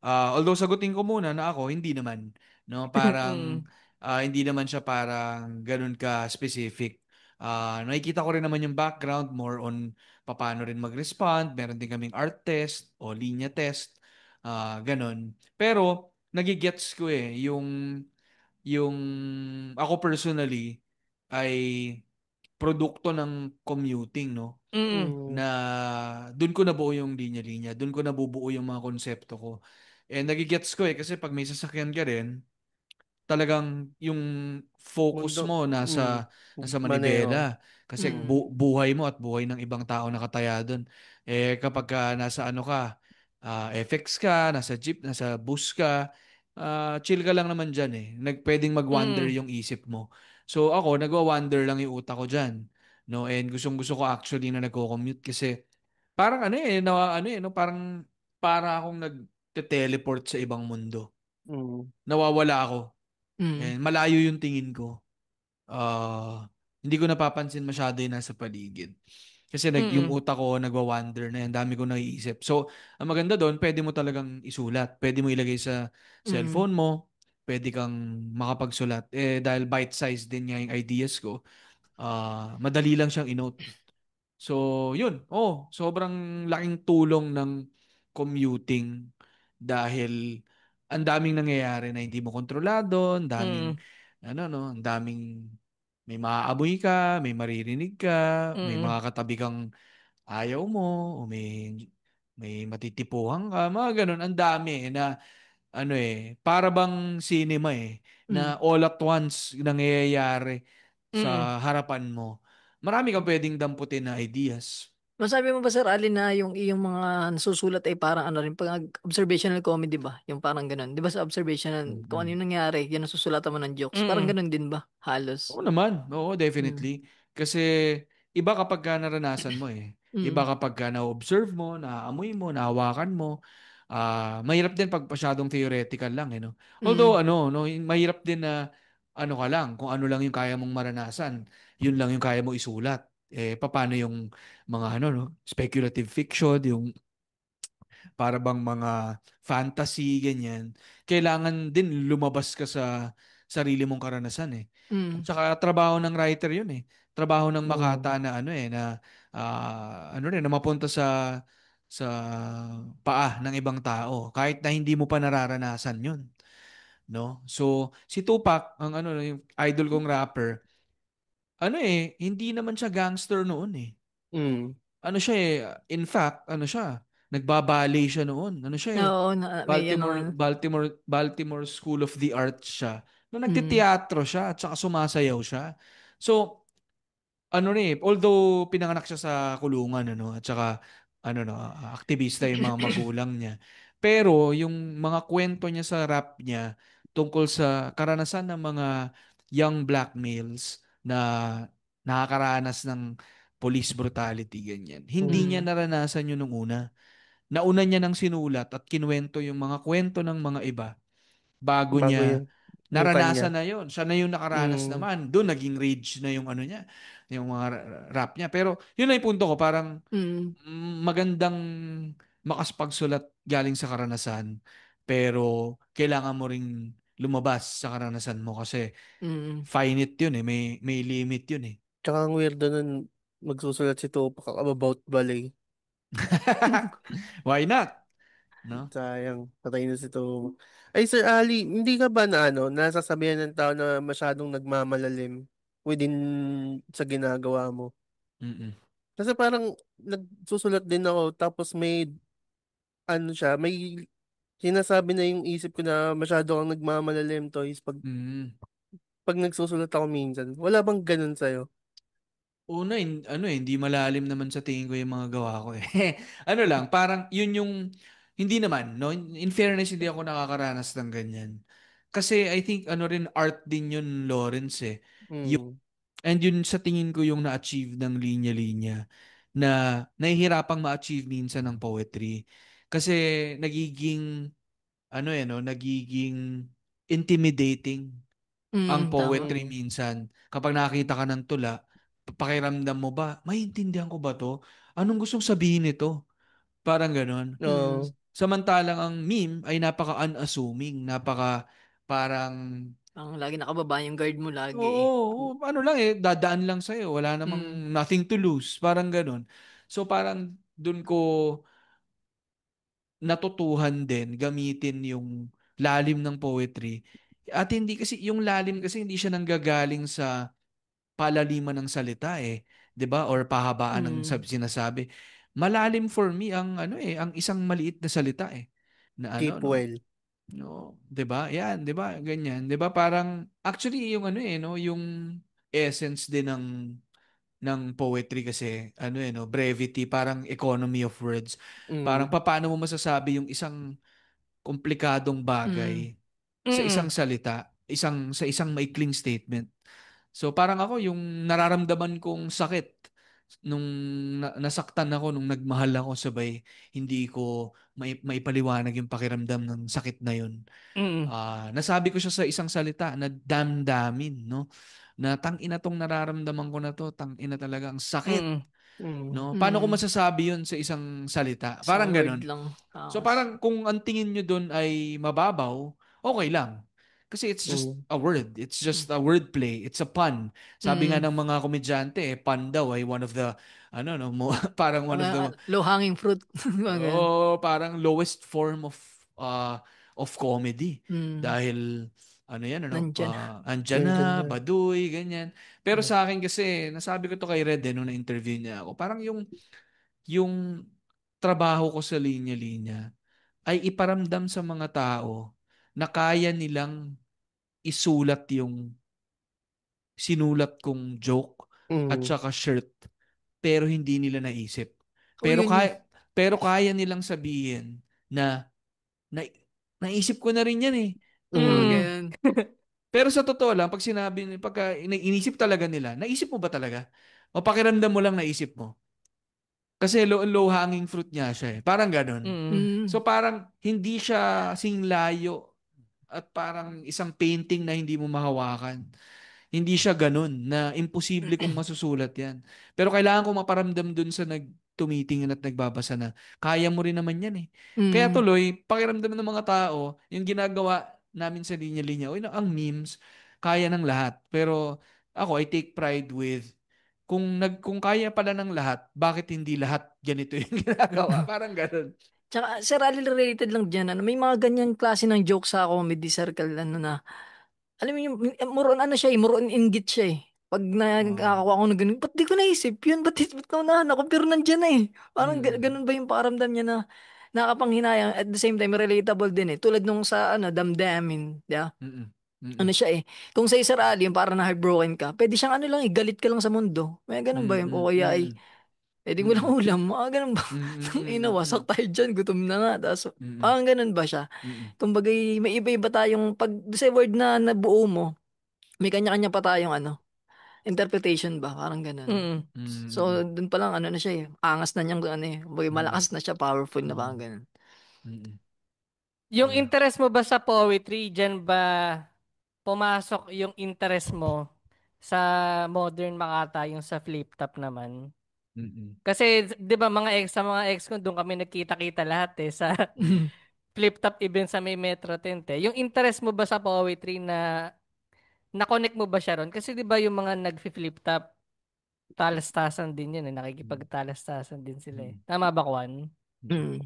Although sagutin ko muna na ako, hindi naman. No, parang, mm, hindi naman siya parang ganun ka specific. Nakikita ko rin naman yung background, more on paano rin mag-respond. Meron din kaming art test o linya test. Ganun. Pero, nagigets ko yung ako personally, ay produkto ng commuting, no? mm, Mm, Na doon ko nabuo yung linya-linya, doon ko nabubuo yung mga konsepto ko. And nagigets ko kasi pag may sasakyan ka rin, talagang yung focus mundo. mo Mm, nasa maneho. Manibela kasi Mm. buhay mo at buhay ng ibang tao nakataya doon. Kapag nasa ano ka, FX ka, nasa jeep, nasa bus ka, chill ka lang naman diyan eh. Pwedeng mag-wander mm, yung isip mo. So ako, nagwa-wander lang yung utak ko diyan. No, and gustong-gusto ko actually na nagko-commute kasi parang no, parang para akong nagte-teleport sa ibang mundo. Mm, Nawawala ako. Mm. And malayo yung tingin ko. Hindi ko napapansin masyado yung nasa paligid. Kasi yung mm, utak ko nagwa-wander na yan. Dami ko naiisip. So, ang maganda doon, pwede mo talagang isulat. Pwede mo ilagay sa Mm. cellphone mo. Pwede kang makapagsulat. Dahil bite-sized din nga yung ideas ko, madali lang siyang inote. So, yun. Oh, sobrang laking tulong ng commuting dahil ang daming nangyayari na hindi mo kontrolado, ang daming mm, ang daming may maaamoy ka, may maririnig ka, may mm, mga katabi kang ayaw mo, o may matitipuhan ka, mga ganun. Ang dami na ano para bang cinema Mm. na all at once nangyayari Mm. sa harapan mo. Marami kang pwedeng damputin na ideas. Masabi mo ba, Sir Ali, na yung iyong mga nasusulat ay parang ano rin, pag observational comedy ba? Yung parang ganun. Di ba sa observational, kung ano Mm. yung nangyari, yan ang susulatan mo ng jokes. Parang Mm. ganun din ba? Halos. Oo naman. Oo, Mm. definitely. Kasi iba kapag ka naranasan mo Iba Mm. kapag ka na-observe mo, naaamoy mo, nahawakan mo. Mahirap din pag masyadong theoretical lang no. Although Mm. mahirap din na ano ka lang, kung ano lang yung kaya mong maranasan, yun lang yung kaya mo isulat. Paano yung mga no, speculative fiction, yung para bang mga fantasy, ganyan. Kailangan din lumabas ka sa sarili mong karanasan At Mm. saka trabaho ng writer yun Trabaho ng Mm. makata na na mapunta sa paa ng ibang tao kahit na hindi mo pa nararanasan yun, no? So, si Tupac, ang yung idol kong rapper, hindi naman siya gangster noon Mm. siya in fact, nagbabale siya noon. Oo, may ano. Baltimore School of the Arts siya. No, Mm. nagteteatro siya at saka sumasayaw siya. So, although pinanganak siya sa kulungan, at saka, aktivista yung mga magulang niya. Pero, yung mga kwento niya sa rap niya tungkol sa karanasan ng mga young black males na nakakaranas ng police brutality, ganyan. Hindi niya Mm. naranasan yun nung una. Nauna niya nang sinulat at kinuwento yung mga kwento ng mga iba bago Bago niya yung kanya. naranasan na yon. Siya na yung nakaranas Mm. naman. Doon naging rage na yung niya, yung mga rap niya. Pero yun na yung punto ko, parang Mm. magandang makaspagsulat galing sa karanasan, pero kailangan mo ring lumabas sa karanasan mo kasi Mm. finite yun may limit yun Tsaka ang weirdo nun, magsusulat si Tupac about ballet. Why not? No? Sayang, patay na si Tupac. Ay, Sir Ali, hindi ka ba na nasasabihan ng tao na masyadong nagmamalalim within sa ginagawa mo? Mm-mm. Kasi parang nagsusulat din ako tapos may sinasabi na yung isip ko na masyado kang nagmamalalim toys Mm. pag nagsusulat ako minsan. Wala bang ganun sa'yo? Una, hindi malalim naman sa tingin ko yung mga gawa ko Ano lang, parang yun yung, hindi naman, no? In fairness, hindi ako nakakaranas ng ganyan. Kasi I think, rin, art din yun, Lawrence Yung, Mm. and yun sa tingin ko yung na-achieve ng linya-linya na nahihirapang ma-achieve minsan ng poetry. Kasi nagiging, no, nagiging intimidating ang Mm. Tama. poetry Mm. minsan. Kapag nakita ka ng tula, pakiramdam mo ba, maintindihan ko ba to? Anong gustong sabihin nito? Parang ganon. Mm. Oo. Samantalang ang meme ay napaka-unassuming, parang, Ang lagi nakababa yung guard mo lagi oo, eh. ano lang dadaan lang sa'yo. Wala Mm. namang nothing to lose. Parang ganon. So parang dun ko natutuhan din gamitin yung lalim ng poetry. At hindi kasi, yung lalim kasi hindi siya nanggagaling sa palaliman ng salita 'di ba? Or pahabaan ng Mm. sinasabi. Malalim for me ang ang isang maliit na salita na Keep no. well. No, 'di ba? Yan, 'di ba? Ganyan, 'di ba? Parang actually yung no, yung essence din ng poetry kasi no, brevity, parang economy of words. Parang Mm. paano mo masasabi yung isang komplikadong Mm. bagay sa isang Mm. salita, sa isang maikling statement. So parang ako yung nararamdaman kong sakit nung nasaktan ako nung nagmahal ako sabay hindi ko maipaliwanag yung pakiramdam ng sakit na yun. Mm. Nasabi ko siya sa isang salita na damdamin, no? Na tang-ina tong nararamdaman ko na to, tang-ina talaga ang sakit, Mm. Mm. no? Paano ko Mm. masasabi yun sa isang salita? Isang Parang word ganun. lang. So Takas. parang kung ang tingin nyo doon ay mababaw, okay lang. Kasi it's just Mm. a word. It's just a word play. It's a pun. Sabi nga Mm. ng mga komedyante, pun daw ay one of the, no, parang one of the, Low hanging fruit. Mga ganun. parang lowest form of comedy. Mm. Dahil, yan, Nandyan. andyan na, Nandyan na. baduy, ganyan. Pero sa akin kasi, nasabi ko to kay Red nung na-interview niya ako, parang yung yung trabaho ko sa linya-linya ay iparamdam sa mga tao na kaya nilang isulat yung sinulat kong joke at Mm. saka shirt pero hindi nila naisip. O Pero yun yun. kaya nilang sabihin na, na naisip ko na rin yan eh. Mga Mm. ganyan. Pero sa totoo lang, pagka inisip talaga nila, naisip mo ba talaga? O pakiramdam mo lang naisip mo? Kasi low hanging fruit niya siya eh. Parang ganun. Mm. Mm. So parang hindi siya singlayo at parang isang painting na hindi mo mahawakan. Hindi siya ganun na imposible kong masusulat yan. Pero kailangan ko maparamdam dun sa tumitingin at nagbabasa na kaya mo rin naman yan eh. Kaya Mm. tuloy, pakiramdam ng mga tao, yung ginagawa namin sa linya-linya, o ang memes, kaya ng lahat. Pero ako, I take pride with kung kaya pala ng lahat, bakit hindi lahat ganito yung ginagawa? Parang ganun. Tsaka, sir, Ali, related lang dyan. Ano, may mga ganyan klase ng joke sa comedy circle, ano na, alam mo yung, muron ano siya eh, muron inggit siya eh. Pag Oh. nakakakuha ko ng ganun, ba't di ko naisip yun? Ba't ko na ako? Pero nandyan na eh. Parang Mm. ganun ba yung pakiramdam niya na nakakapanghinayang at the same time relatable din eh. Tulad nung sa ano, damdamin. Di ba? Mm. Mm. Ano siya eh. Kung sa Sir Ali, yung parang na heartbroken ka, pwede siyang ano lang eh, galit ka lang sa mundo. May ganun ba yun? O Mm. kaya ay, Mm. pwede mo lang Mm. ulam. Mga ganun ba? Mm. Mm. Tang ina, Mm. Mm. wasak tayo dyan. Gutom na nga. Tapos, Mm. parang ganun ba siya? Mm. Kumbaga, may iba-iba tayong, pag sa word na nabuo mo, may kanya-kanya pa tayong ano, interpretation ba? Parang ganun. Mm. So, Mm. dun pa lang, ano na siya eh. Angas na niyang, ano eh. Kumbaga, Mm. malakas na siya, powerful na Oh. parang ganun. Mm. Yung Yeah. interest mo ba sa poetry, dyan ba pumasok yung interest mo sa modern Makata, yung sa flip top naman? Mm. Kasi, di ba, sa mga ex ko, doon kami nagkita-kita lahat eh, sa flip top event sa may Metro Tent eh. Yung interest mo ba sa poetry na-connect mo ba siya ron? Kasi di ba yung mga nag-flip top, talastasan din yun eh, nakikipagtalastasan din sila eh. Mm. Tama ba, Kwan? Mm. Mm.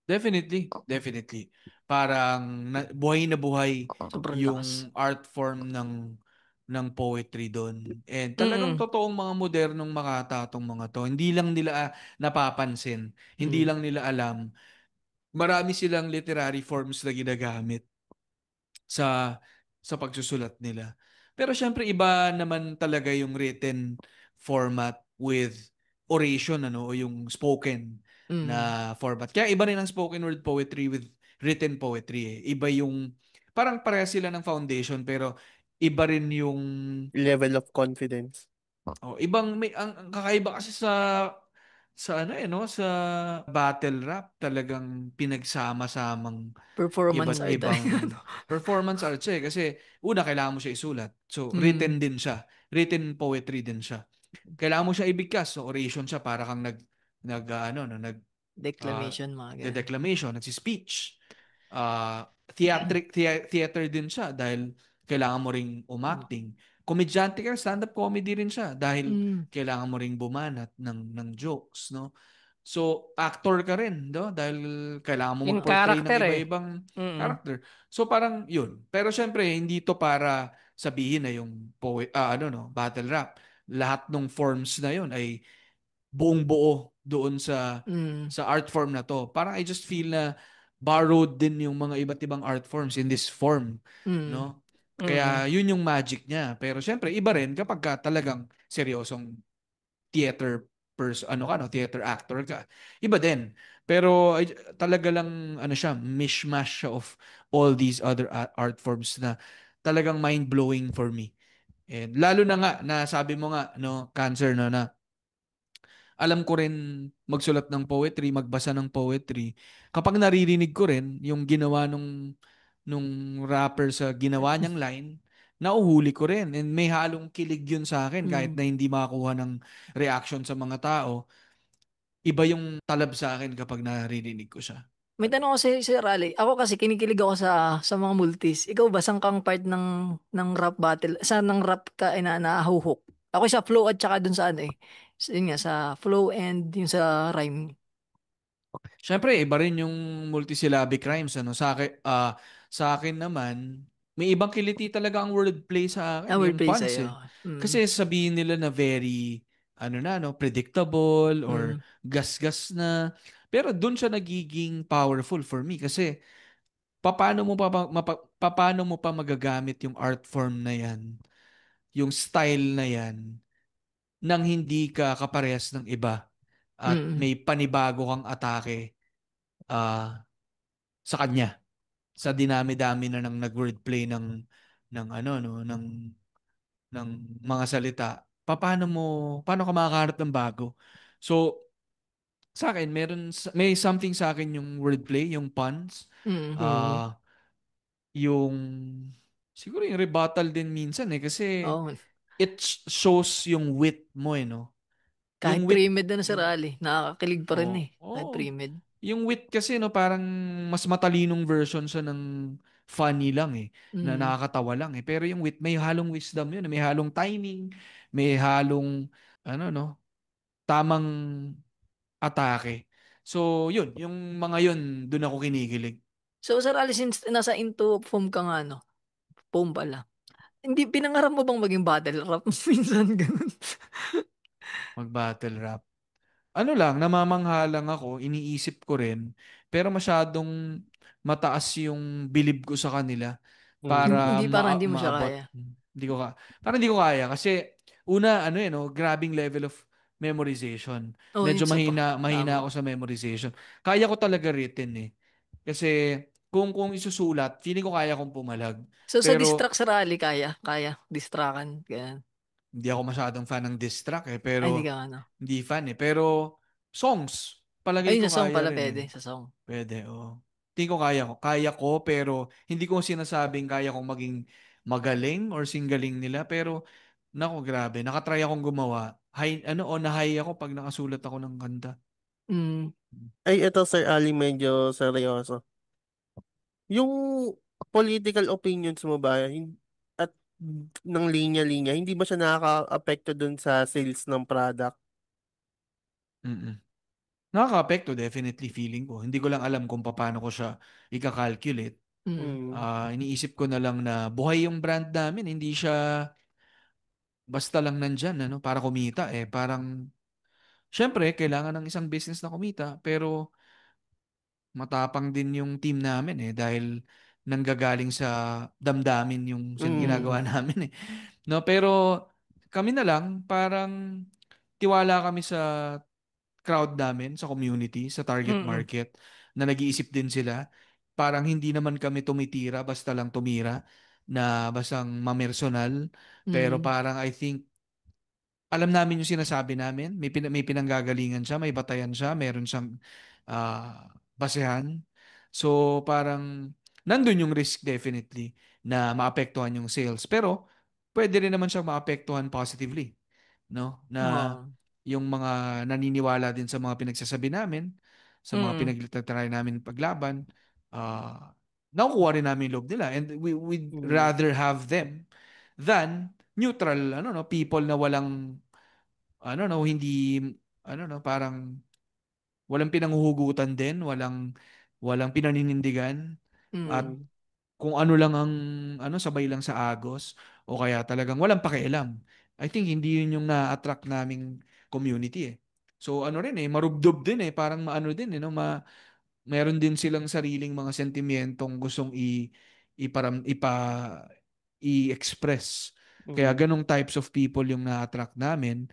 Definitely, definitely. Parang buhay na buhay Sobrang lakas. yung art form ng poetry doon. And talagang Mm. totoong mga modernong Makata tong mga to. Hindi lang nila napapansin, hindi Mm. lang nila alam. Marami silang literary forms na ginagamit sa pagsusulat nila. Pero syempre iba naman talaga yung written format with oration o yung spoken Mm. na format. Kaya iba rin ang spoken word poetry with written poetry eh. Iba yung parang pareha sila ng foundation pero iba rin yung Level of confidence. ibang ang kakaiba kasi sa ano no sa battle rap talagang pinagsama-samang Performance iba't art tayo. ibang performance arts eh. Kasi una, kailangan mo siya isulat. So, Mm. written din siya. Written poetry din siya. Kailangan mo siya ibigkas. So, oration siya para kang nag ano, no, ah, Declamation, mga ganun. declamation, nagsi-speech. Theater din siya dahil kailangan mo ring umacting. Komedyante ka, stand-up comedy rin siya dahil Mm. kailangan mo ring bumanat ng jokes, no? So, actor ka rin, no? Dahil kailangan mo In mag-portray ng character eh. iba-ibang Mm. character. So, parang yun. Pero syempre, hindi to para sabihin na yung battle rap. Lahat ng forms na yun ay buong buo doon Mm. sa art form na to. Parang I just feel na borrowed din yung mga iba't ibang art forms in this form, Mm. no? Mm. Kaya yun yung magic niya. Pero syempre, iba rin kapag ka talagang seryosong theater person, ano ka, no, theater actor ka. Iba din. Pero talaga lang ano siya, mishmash siya of all these other art forms na talagang mind-blowing for me. And lalo na nga na sabi mo nga no, Cancer no, na alam ko rin magsulat ng poetry, magbasa ng poetry. Kapag naririnig ko rin yung ginawa nung rapper sa ginawa niyang line, nauhuli ko rin. And may halong kilig yun sa akin kahit Mm. na hindi makakuha ng reaction sa mga tao. Iba yung talab sa akin kapag naririnig ko siya. May tanong ko sa Sir Ali. Ako kasi kinikilig ako sa mga multis. Ikaw ba saan kang part ng rap battle? Saan ng rap ka nahuhook? Ako sa flow at saka dun sa ano eh. Yun nga, sa flow and yung sa rhyme. Siyempre, iba rin yung multisyllabic rhymes. Ano? Sa akin naman, may ibang kiliti talaga ang wordplay sa akin, Ah, yung wordplay puns sa'yo. eh. Mm. Kasi sabihin nila na very ano na, no, predictable or Mm. gas-gas na. Pero doon siya nagiging powerful for me kasi paano mo pa magagamit yung art form na yan, yung style na yan, nang hindi ka kaparehas ng iba at Mm. may panibago kang atake sa kanya sa dinami-dami na ng nag-wordplay ng ano no ng mga salita. Paano ka makakahanap ng bago? So sa akin may something sa akin yung wordplay, yung puns, Mm. ah yung siguro yung rebuttal din minsan kasi Oo. it shows yung wit mo no. Kahit Yung wit pre-med na Sir Ali, nakakakilig pa rin oh, eh. Kahit oh. pre-med. Yung wit kasi no parang mas matalinong version siya ng funny lang na Mm. nakakatawa lang pero yung wit may halong wisdom yun, may halong timing, may halong ano no, tamang atake. So yun, yung mga yun doon ako kinikilig So Sir Ali, since nasa into foam ka nga, no? Foam pala. Hindi, pinangarap mo bang maging battle rap? Minsan ganun. mag battle rap. Ano lang, namamangha lang ako, iniisip ko rin, pero masyadong mataas yung bilib ko sa kanila para Hindi, parang hindi mo siya maabot. kaya. Hindi ko parang hindi ko kaya kasi una ano no, grabbing level of memorization. Oh, Medyo isa pa. mahina Tama. ako sa memorization. Kaya ko talaga written Kasi kung isusulat, feeling ko kaya kong pumalag. So sa Pero distract Sir Ali, kaya? Kaya? Distractan? Ganyan. hindi ako masyadong fan ng diss track Ay, hindi pero ka ano. hindi fan Pero songs, palagay Ayun, ko sa song kaya pala rin pwede. Sa song. Pwede, oo. Tingin ko kaya ko. Kaya ko, pero hindi ko sinasabing kaya kong maging magaling or singgaling nila. Pero, nako, grabe. Nakatry akong gumawa. Na-high ako pag nakasulat ako ng kanta. Mm. Ay, ito Sir Ali, medyo seryoso. Yung political opinions mo ba, at ng linya-linya, hindi ba siya nakaka-apekto dun sa sales ng product? Mm-mm. Nakaka-apekto, definitely feeling ko. Hindi ko lang alam kung paano ko siya ika-calculate. Mm. Mm. Iniisip ko na lang na buhay yung brand namin. Hindi siya basta lang nandyan para kumita Parang, syempre, kailangan ng isang business na kumita. Pero, matapang din yung team namin dahil nanggagaling sa damdamin yung ginagawa Mm. namin No, pero kami na lang parang tiwala kami sa crowd namin, sa community, sa target Mm. market na nag-iisip din sila. Parang hindi naman kami tumitira basta lang tumira na bastang mamersonal. Pero Mm. parang I think alam namin yung sinasabi namin. May pinanggagalingan siya, may batayan siya, meron siyang basehan. So parang nandun yung risk definitely na maapektuhan yung sales. Pero pwede rin naman siyang maapektuhan positively, no? Na Oo. yung mga naniniwala din sa mga pinagsasabi namin, sa mga Mm. pinagtatry namin paglaban, nakukuha rin namin yung loob nila. And we'd Mm. rather have them than neutral people na walang hindi parang walang pinanghuhugutan din, walang pinaninindigan at Mm. Mm. kung ano lang ang sabay lang sa agos o kaya talagang walang pakialam. I think hindi yun yung na-attract naming community. So ano rin marubdob din parang maano din no, meron din silang sariling mga sentimentong gustong i-express. Kaya Mm. ganong types of people yung na-attract namin,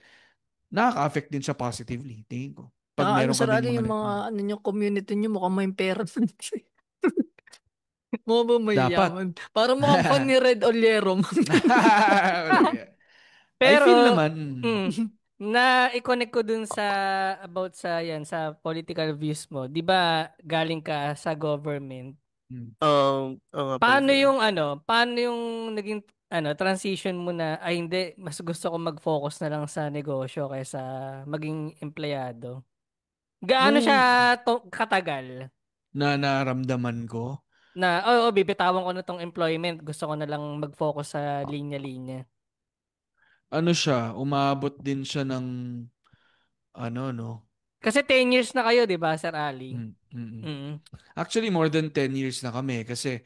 nakaka-affect din siya positively, tingin ko. Pag Tsaka ano meron Sir kaming Ali, mga yung mga ano nyo, community nyo, mukhang may pera. Mukha ba may dapat. yaman? Parang mukhang fan ni Red Ollero. Wala yan. I Pero, feel naman, mm, na i-connect ko dun sa about sa yan sa political views mo. 'Di ba galing ka sa government? mm, Oo nga pala sir. Paano yung naging transition mo na ay hindi, mas gusto ko mag-focus na lang sa negosyo kaysa maging empleyado? Gaano siya nung katagal naramdaman ko, na bibitawan ko na tong employment, gusto ko na lang mag-focus sa linya-linya. umabot din siya ng no. Kasi 10 years na kayo, 'di ba, Sir Ali? Mm, mm, mm. Mm. Actually, more than 10 years na kami kasi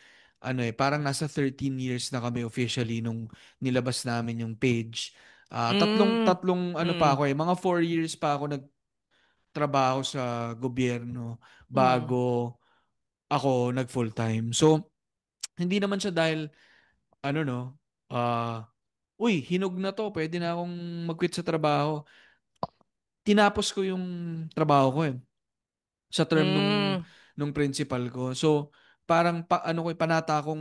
parang nasa 13 years na kami officially nung nilabas namin yung page. Tatlong Mm. tatlong ano pa Mm. ako mga 4 years pa ako nagtrabaho sa gobyerno Mm. bago ako nag full time. So hindi naman siya dahil ano no, uy, hinog na to, pwede na akong mag-quit sa trabaho. Tinapos ko yung trabaho ko sa term Mm. nung principal ko. So, parang ano ko, panata akong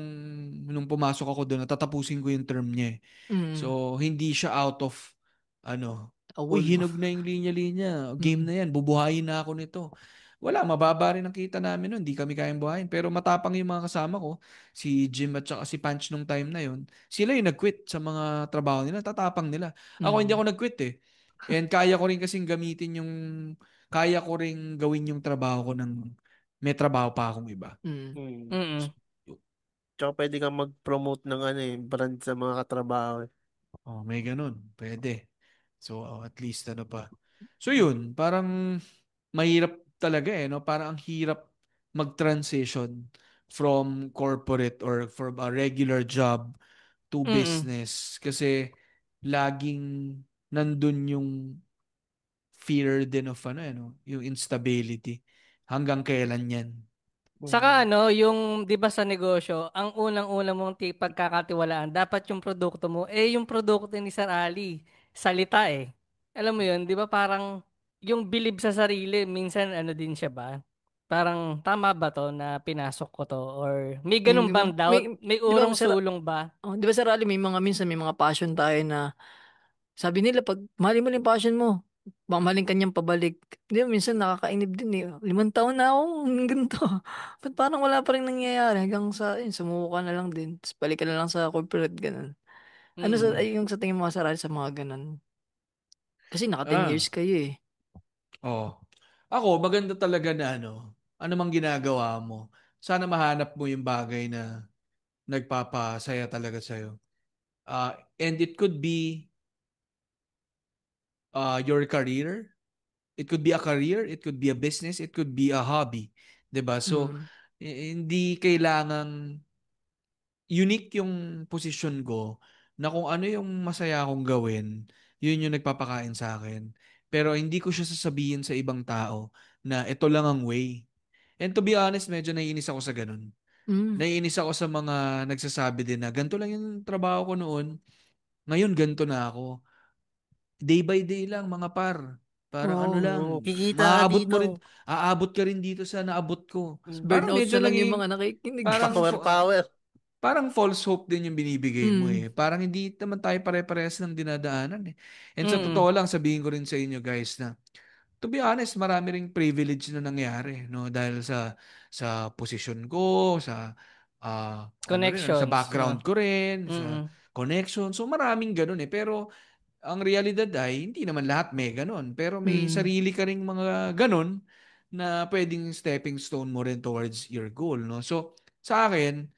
nung pumasok ako doon, tatapusin ko yung term niya. Mm. So, hindi siya out of ano, uy, Awol mo. hinog na yung linya-linya. Game Mm. na yan, bubuhayin na ako nito. Wala, mababa rin ang kita namin nun. Hindi kami kayang buhayin. Pero matapang yung mga kasama ko, si Jim at saka si Punch nung time na yun, sila yung nag-quit sa mga trabaho nila. Tatapang nila. Ako hindi Mm. ako nag-quit eh. And kaya ko rin kasing gamitin kaya ko rin gawin yung trabaho ko ng may trabaho pa akong iba. Mm. Hmm. Mm. Tsaka pwede kang mag-promote ng brand sa mga katrabaho. Oh, may ganun. Pwede. So, at least ano pa. So, yun. Parang mahirap talaga no? Parang ang hirap mag-transition from corporate or from a regular job to Mm. business. Kasi laging nandun yung fear din of yung instability. Hanggang kailan yan? Saka ano, yung 'di ba sa negosyo, ang unang-una mong pagkakatiwalaan dapat yung produkto mo, yung produkto ni Sir Ali, salita eh. Alam mo yun, 'di ba parang yung believe sa sarili, minsan ano din siya ba? Parang tama ba to na pinasok ko to or may ganun Di ba? bang doubt? May Di ba, urong sir, sulong ba? di ba, Sir Ali, minsan may mga passion tayo na sabi nila, pag mahalin mo lang yung passion mo, mamahalin kanyang pabalik. Di ba, minsan nakakainib din eh. 5 taon na ako, ganito. Ba't parang wala pa rin nangyayari hanggang sa, sumuko ka na lang din. Tapos balik ka na lang sa corporate, ganun. Ano Mm. yung sa tingin mo, Sir Ali, sa mga ganun? Kasi naka 10 Ah, years kayo eh. oh. Ako, maganda talaga na ano mang ginagawa mo. Sana mahanap mo yung bagay na nagpapasaya talaga sa'yo. And it could be your career. It could be a career, it could be a business, it could be a hobby. 'Di ba? So, Mm. hindi kailangan unique yung position ko na kung ano yung masaya akong gawin, yun yung nagpapakain sa akin. Pero hindi ko siya sasabihin sa ibang tao na ito lang ang way. And to be honest, medyo naiinis ako sa ganun. Mm. Naiinis ako sa mga nagsasabi din na ganito lang yung trabaho ko noon, ngayon ganito na ako. Day by day lang mga par. Parang ano Oo. lang, Oo, kikita ka maaabot mo dito. rin, aabot ka rin dito sa naabot ko. Parang Burnout medyo na lang yung mga nakikinig. parang Power. parang false hope din yung binibigay mo Mm. Parang hindi naman tayo pare-parehas ng dinadaanan And sa Mm. totoo lang, sabihin ko rin sa inyo guys na to be honest, marami ring privilege na nangyari, no? Dahil sa posisyon ko, sa sa Connections. background ko rin, sa Mm. connection. So maraming ganun Pero ang realidad ay hindi naman lahat may ganun. Pero may Mm. sarili ka ring mga ganun na pwedeng stepping stone mo rin towards your goal, no? So sa akin,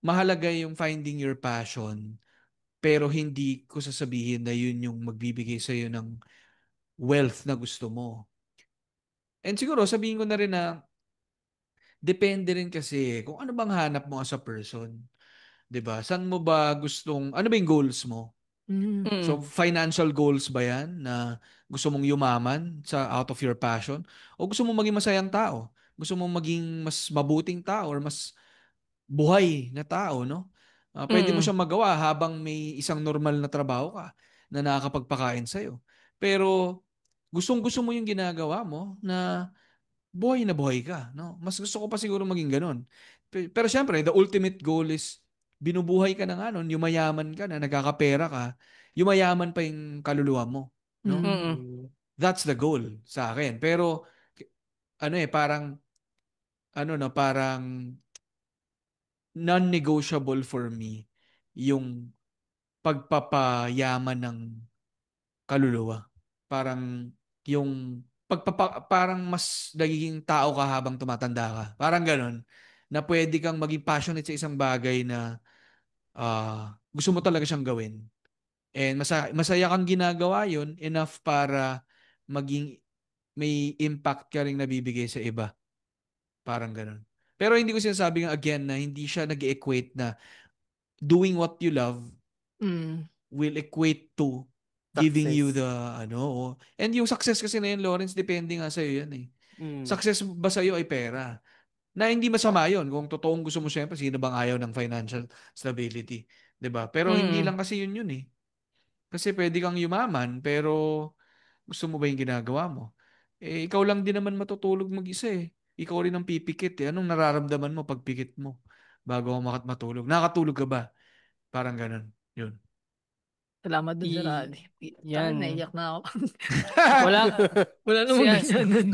mahalaga yung finding your passion, pero hindi ko sasabihin na yun yung magbibigay sa'yo ng wealth na gusto mo. And siguro sabihin ko na rin na depende rin kasi kung ano bang hanap mo as a person. 'Di ba? Saan mo ba ano ba yung goals mo? Mm. So, Mm. financial goals ba yan na gusto mong yumaman out of your passion? O gusto mong maging masayang tao? Gusto mong maging mas mabuting tao or mas buhay na tao, no? Pwede mo Mm. siyang magawa habang may isang normal na trabaho ka na nakakapagpakain sa'yo. Pero gustong-gusto mo yung ginagawa mo na buhay ka, no? Mas gusto ko pa siguro maging ganun. Pero syempre, the ultimate goal is binubuhay ka na nga nun, yumayaman ka na, nagkakapera ka, yumayaman pa yung kaluluwa mo, no? Mm. Mm. That's the goal sa akin. Pero parang parang non-negotiable for me yung pagpapayaman ng kaluluwa. Parang yung parang mas nagiging tao ka habang tumatanda ka. Parang ganun. Na pwede kang maging passionate sa isang bagay na gusto mo talaga siyang gawin. And masaya kang ginagawa yun enough para maging may impact ka rin nabibigay sa iba. Parang ganun. Pero hindi ko sinasabing again na hindi siya nag-equate na doing what you love Mm. will equate to giving you Success. the and yung success kasi na yun, Lawrence, depende nga sa'yo yan eh. Mm. Success ba sa'yo ay pera? Na hindi masama yun. Kung totoong gusto mo, syempre, sino bang ayaw ng financial stability? 'Di ba? Pero hindi Mm. lang kasi yun eh. Kasi pwede kang yumaman, pero gusto mo ba yung ginagawa mo? Eh, ikaw lang din naman matutulog mag-isa eh. Ikaw rin ang pipikit eh. Anong nararamdaman mo pag pikit mo bago ka matulog? Nakatulog ka ba? Parang ganun. Yun. Salamat dun sa I- rally. Tangin, Yan. naiyak na ako. Wala, Wala namang siya, ganyan.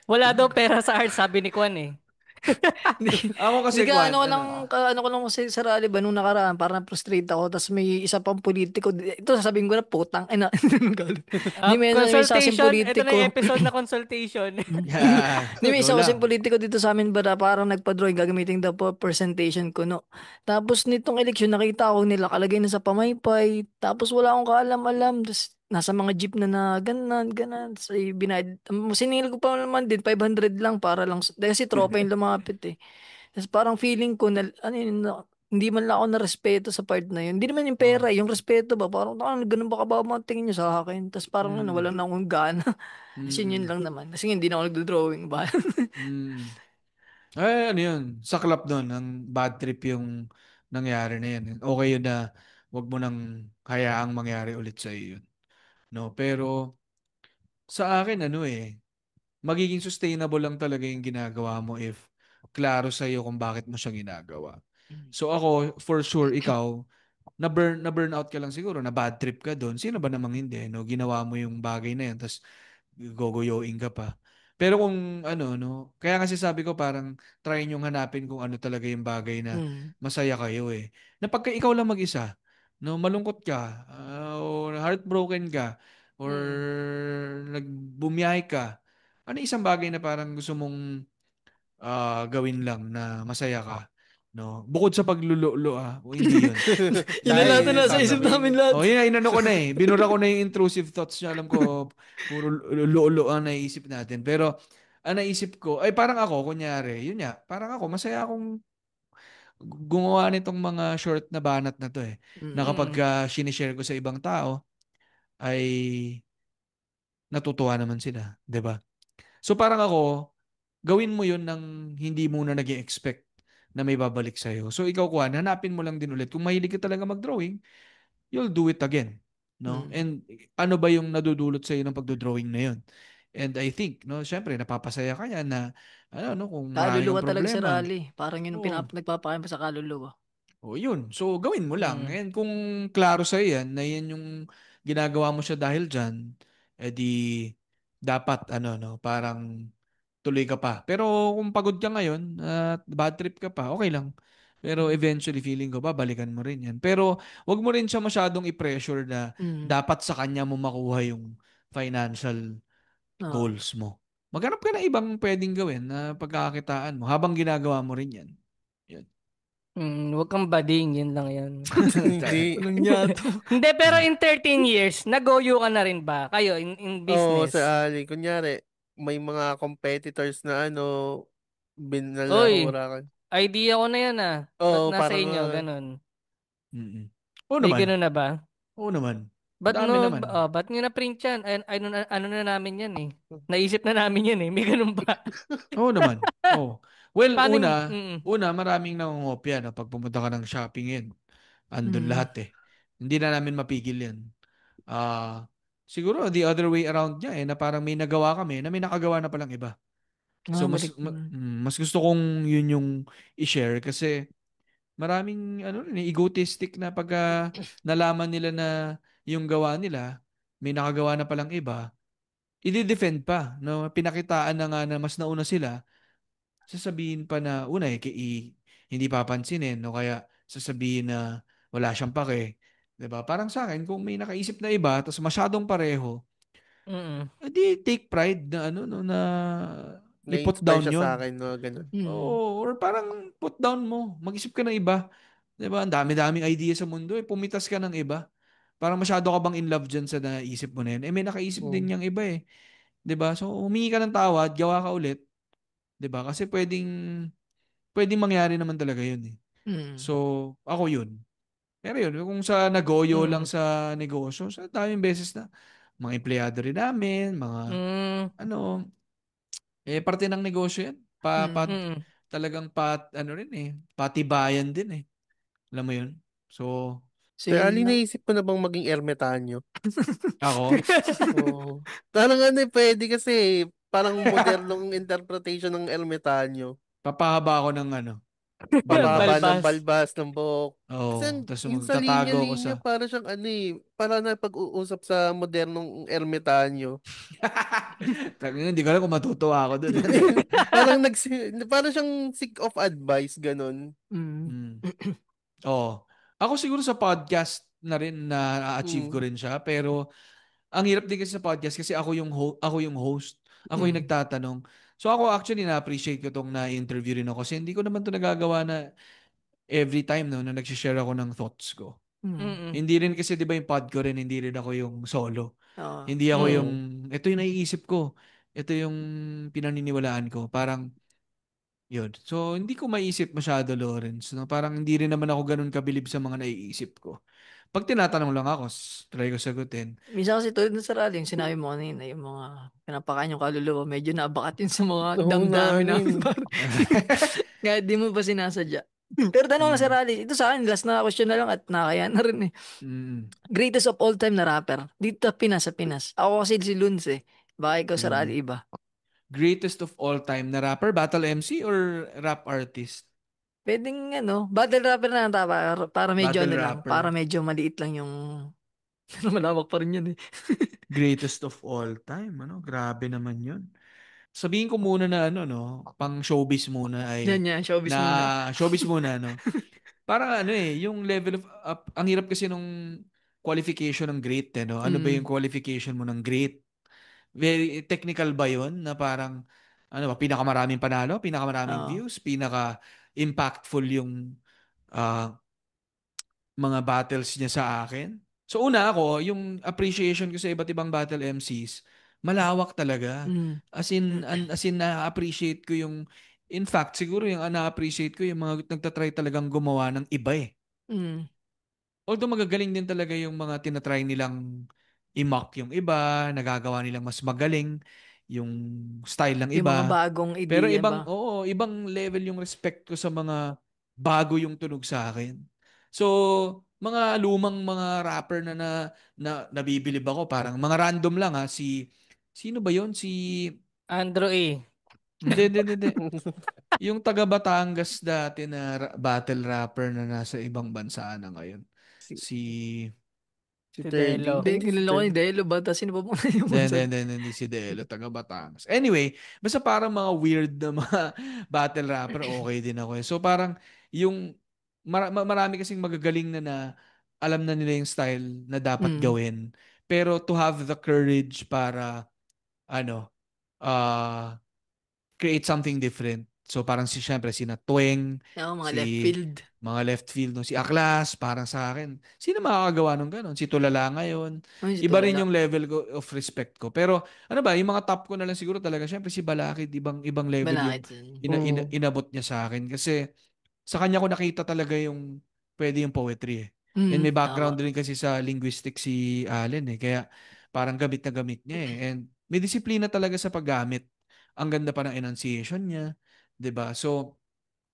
wala daw pera sa art, sabi ni Kwan eh. Ako Hindi kasi, ka, Kwan, ano ko lang kasi sa rally ba, nung nakaraan, parang frustrate ako, tapos may isa pang politiko, ito sasabihin ko na, putang, ina, hindi may isa kasing Consultation, ito na yung politiko. episode na consultation. yan. Hindi, may isa Go kasing lang. politiko dito sa amin ba na parang nagpa-drawing gagamitin daw po presentation ko, no. Tapos nitong eleksyon, nakita ko nila kalagay na sa pamaypay, tapos wala akong kaalam-alam, tapos nasa mga jeep na ganan, ganan. So, binayad, siningil ko pa naman din, 500 lang para lang, kasi tropa yung lumapit eh. Tapos parang feeling ko na, ano yun, hindi man lang ako na respeto sa part na yun. Hindi naman yung Oh. pera, yung respeto ba? Parang, ganun ba kababa mga tingin nyo sa akin? Tapos parang, Mm. wala na akong gana. Kasi yun Mm. lang naman. Kasi hindi na ako nagdo-drawing ba? Mm. Ay, ano yun? Saklap doon. Ang bad trip yung nangyari na yan. Okay yun na wag mo nang hayaang mangyari ulit sa iyo yun. No, pero sa akin magiging sustainable lang talaga yung ginagawa mo if klaro sa iyo kung bakit mo siya ginagawa. So ako, for sure, ikaw, na burn out ka lang siguro, na bad trip ka doon. Sino ba namang hindi, no? Ginawa mo yung bagay na yan, tapos gogoyoing ka pa. Pero kung no, kaya kasi sabi ko parang try niyong hanapin kung ano talaga yung bagay na Mm. masaya kayo eh. Na pagka ikaw lang mag-isa, no, malungkot ka, or heartbroken ka, or Mm. nagbumiyahe ka, ano isang bagay na parang gusto mong gawin lang na masaya ka, no? Bukod sa paglululo o hindi yun. Yun na lahat Dahil na nasa isip namin lahat. inano ko na binura ko na yung intrusive thoughts niya. Alam ko, puro lulo ang naisip natin. Pero, ang naisip ko, ay parang ako, kunyari, yun nga, parang ako, masaya akong gumawa nitong mga short na banat na to na Mm. kapag sinishare ko sa ibang tao, ay natutuwa naman sila, 'di ba? So parang ako, gawin mo yun ng hindi muna nag expect na may babalik sa'yo. So ikaw, Kuan, hanapin mo lang din ulit. Kung mahilig ka talaga mag-drawing, you'll do it again. No? Mm. And ano ba yung nadudulot sa'yo ng pagdo-drawing na yun? And I think, no, syempre, napapasaya ka yan na, no, kung marami kang Kaluluwa talaga sa problema. rally. Parang yun ang Oo. nagpapakaiba sa kaluluwa. O yun. So, gawin mo lang. Mm. And kung klaro sa'yo yan, na yan yung ginagawa mo siya dahil dyan, edi dapat, no, parang tuloy ka pa. Pero kung pagod ka ngayon at bad trip ka pa, okay lang. Pero eventually, feeling ko, babalikan mo rin yan. Pero wag mo rin siya masyadong i-pressure na Mm. dapat sa kanya mo makuha yung financial Oo. goals mo. Maghanap ka na ibang pwedeng gawin na pagkakakitaan mo habang ginagawa mo rin yan. Yun. Huwag kang bading, yun lang yan. Hindi. Walang yato. Hindi, pero in 13 years, nag-goyo ka na rin ba? Kayo, in Oo, business? sa Ali. Kunyari, may mga competitors na Uy, binalahura ka. idea ko na yan ah. Ba't Oo, nasa parang inyo, ganun? Mm-mm. Oo May naman. ganun na ba? Oo naman. Ba't Dami naman. ba't nyo na-print yan? Ano na namin yan eh. Naisip na namin yan eh. May ganun ba? Oo naman. Oo. Well, Paano una, maraming nangungopia na pag pumunta ka ng shopping in. Andun Mm. lahat eh. Hindi na namin mapigil yan. Siguro the other way around niya na parang may nagawa kami na may nakagawa na palang iba. So Balik. mas gusto kong yun yung i-share kasi maraming egotistic na pag nalaman nila na yung gawa nila may nakagawa na palang iba, i-defend pa, no? Pinakitaan na nga na mas nauna sila, sasabihin pa na hindi papansinin no kaya sasabihin na wala siyang pake. 'Di ba? Parang sa akin kung may nakaisip na iba tapos masyadong pareho, Mm. edi take pride na no na i-put na-inspire down siya sa 'yon. akin, no, ganun. Mm. Oo, or parang put down mo. Mag-isip ka ng iba. 'Di ba? Ang dami-daming idea sa mundo pumitas ka ng iba. Parang masyado ka bang in love dyan sa naisip mo na yun? May nakaisip Oo. din yung iba 'Di ba? So, humingi ka ng tawad, gawa ka ulit. 'Di ba? Kasi pwedeng mangyari naman talaga yun. Mm. So, ako yun. Pero yun, kung sa nagoyo lang Mm. sa negosyo, sa daming beses na mga empleyado rin namin, mga Mm. ano, parte ng negosyo yan. Mm. Talagang ano rin patibayan din Alam mo yun? So, Kaya Sale Ali, lang. naisip ko na bang maging ermitanyo? ako, Oo. Parang pwede kasi parang modernong interpretation ng ermitanyo. papahaba ako ng Papahaba balbas. ng Balbas. balbas ng buhok. Kasi Oo, tapos yung sa magtatago ako sa... linya-linya, para siyang para na pag-uusap sa modernong ermitanyo. Hindi ko alam kung matutuwa ako dun. Parang para siyang seek of advice, ganun. Mm. Hmm. Oo. Ako siguro sa podcast na rin na-achieve ko Mm. rin siya, pero ang hirap din kasi sa podcast kasi ako yung host. Ako yung Mm. nagtatanong. So ako actually na-appreciate ko tong na-interview rin ako kasi hindi ko naman to nagagawa na every time na nag-share ako ng thoughts ko. Mm. Mm. Hindi rin kasi 'di ba yung pod ko rin, hindi rin ako yung solo. Oo. Hindi ako yung Mm. ito yung naiisip ko. Ito yung pinaniniwalaan ko. Parang yun. So hindi ko maiisip masyado, Lawrence. No? Parang hindi rin naman ako ganun kabilib sa mga naiisip ko. Pag tinatanong lang ako, try ko sagutin. Minsan kasi tulad ng sa rally, yung sinabi mo kanina, yung mga pinapakain yung kaluluwa, medyo nabakat yun sa mga Oo damdamin namin. namin. Kahit di mo pa sinasadya. Pero tanong na sa Mm. rally, ito sa akin, last na question na lang at nakakaya na rin eh. Mm. Greatest of all time na rapper. Dito sa Pinas. Ako kasi si Luns eh. Baka ikaw sa Mm. rally iba. Greatest of all time na rapper, battle MC or rap artist? Pwedeng battle rapper na para medyo Battle lang, para rapper. medyo maliit lang yung malawak pa rin yun eh. Greatest of all time, grabe naman 'yun. Sabihin ko muna na pang showbiz muna ay Yan, showbiz na muna. showbiz muna Parang yung level of ang hirap kasi nung qualification ng great no. Ano ba yung Mm. qualification mo ng great? Very technical ba 'yon na parang pinakamaraming panalo, pinakamaraming Oo. views, pinaka impactful yung ah, mga battles niya sa akin. So una ako, yung appreciation ko sa iba't ibang battle MCs, malawak talaga. Mm. As in na-appreciate ko yung in fact siguro yung na-appreciate ko yung mga nagtatry talagang gumawa ng iba Mm. Although magagaling din talaga yung mga tinatry nilang i-mock yung iba, nagagawa nilang mas magaling yung style ng Yung mga iba. bagong Pero ideya ba? ibang level yung respect ko sa mga bago yung tunog sa akin. So, mga lumang mga rapper nabibilib ako, parang mga random lang sino ba yon? Andrew E. Hindi. Yung taga Batangas dati na battle rapper na nasa ibang bansa na ngayon. Si, Si si Si Terly. Delo. Hindi, Hindi si kilala ko Terly. yung Delo ba? Tapos sino pa po na yung Hindi, bunso? hindi, hindi, hindi si Delo, taga Batangas. Anyway, basta parang mga weird na mga battle rapper, okay din ako. So parang yung marami kasing magagaling na alam na nila yung style na dapat Mm. gawin. Pero to have the courage para ano, ah create something different. So parang syempre si Natweng, Ako, mga left si field. mga left field no, si Aklas, parang sa akin. Sino makakagawa ng ganun? Si Tulala ngayon. Ano si Iba rin Tulala? yung level of respect ko. Pero ano ba, yung mga top ko na lang siguro talaga, syempre si Balakid, ibang level yung Balakid yun. Mm. inabot niya sa akin. Kasi sa kanya ko nakita talaga yung pwede yung poetry And may Tama. background rin kasi sa linguistics si Allen Kaya parang gamit na gamit niya And may disiplina talaga sa paggamit. Ang ganda pa ng enunciation niya. 'Di ba? So,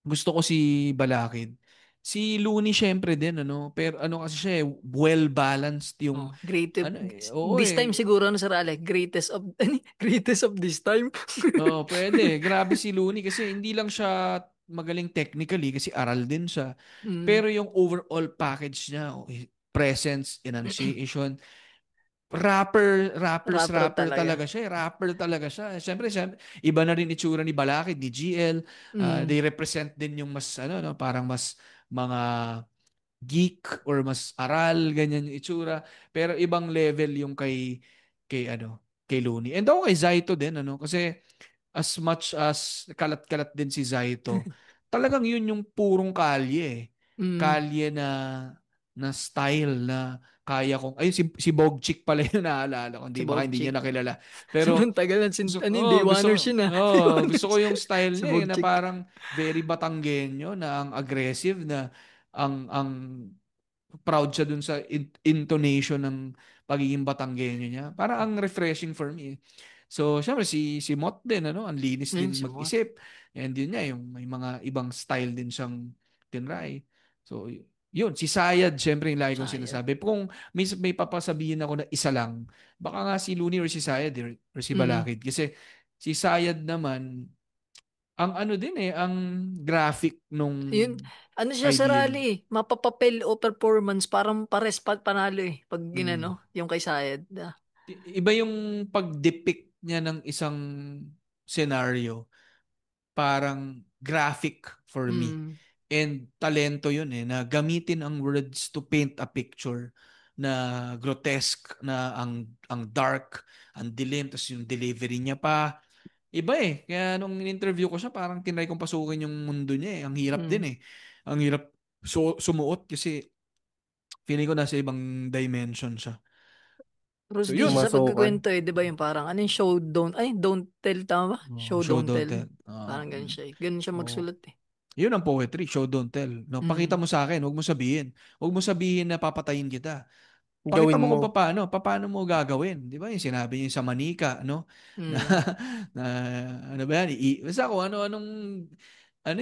gusto ko si Balakid. Si Looney syempre din pero kasi siya well-balanced yung Oh, greatest. oo This time siguro sa rally, greatest of this time. Oo, pwede. Grabe si Looney kasi hindi lang siya magaling technically kasi aral din siya. Mm. Pero yung overall package niya, presence, enunciation, Rapper rapper talaga. talaga siya. Rapper talaga siya. Siyempre, iba na rin itsura ni Balakid, ni GL. Mm. They represent din yung mas, no, parang mas mga geek or mas aral, ganyan yung itsura. Pero ibang level yung kay Looney. And ako kay Zaito din, kasi as much as kalat-kalat din si Zaito, talagang yun yung purong kalye Mm. Kalye na style na kaya kong, ayun si Bogchick pala yung naalala ko. Si Hindi, baka hindi niya Bogchick. nakilala. Sobrang Pero tagal lang. Day gusto oneers yun ah. Day gusto ko oneers. yung style Si niya na Bogchick. parang very Batanggenyo na ang aggressive na ang proud siya dun sa intonation ng pagiging Batanggenyo niya. Parang ang refreshing for me. So, syempre si Mot din, ano, ang linis Yun, din si Mot. mag-isip. And yun niya, yung may mga ibang style din siyang tinry. So, yun, si Sayad, syempre yung lagi kong Sayad. sinasabi. Kung may papasabihin ako na isa lang, baka nga si Looney or si Sayad or si Balakid. Kasi si Sayad naman, ang ano din ang graphic nung Yun, ano siya sa idea. rally eh. Mapapapel o performance, parang pares panalo eh. Pag Mm. yung kay Sayed. Iba yung pag-depict niya ng isang scenario. Parang graphic for me. Mm. And talento yun na gamitin ang words to paint a picture na grotesque, na ang dark, ang dilim, tapos yung delivery niya pa. Iba Kaya nung in-interview ko siya, parang tinry kong pasukin yung mundo niya Ang hirap din Ang hirap sumuot kasi feeling ko nasa ibang dimension siya. Tapos So di yun. siya sa Masukan. pagkukwento di ba yung parang, ano yung show, don't, don't tell, tama ba? Oh, Show, show don't don't tell. tell. Parang ganun siya Ganun siya Oo. magsulat Yun ang poetry, show don't tell. No, pakita mo sa akin, huwag mo sabihin. Huwag mo sabihin na papatayin kita. Pakita Gawin mo kung mo. paano mo gagawin. 'Di ba? Yung sinabi niya sa Manika, no? Na, Mm. na ano ba yan? Basta kung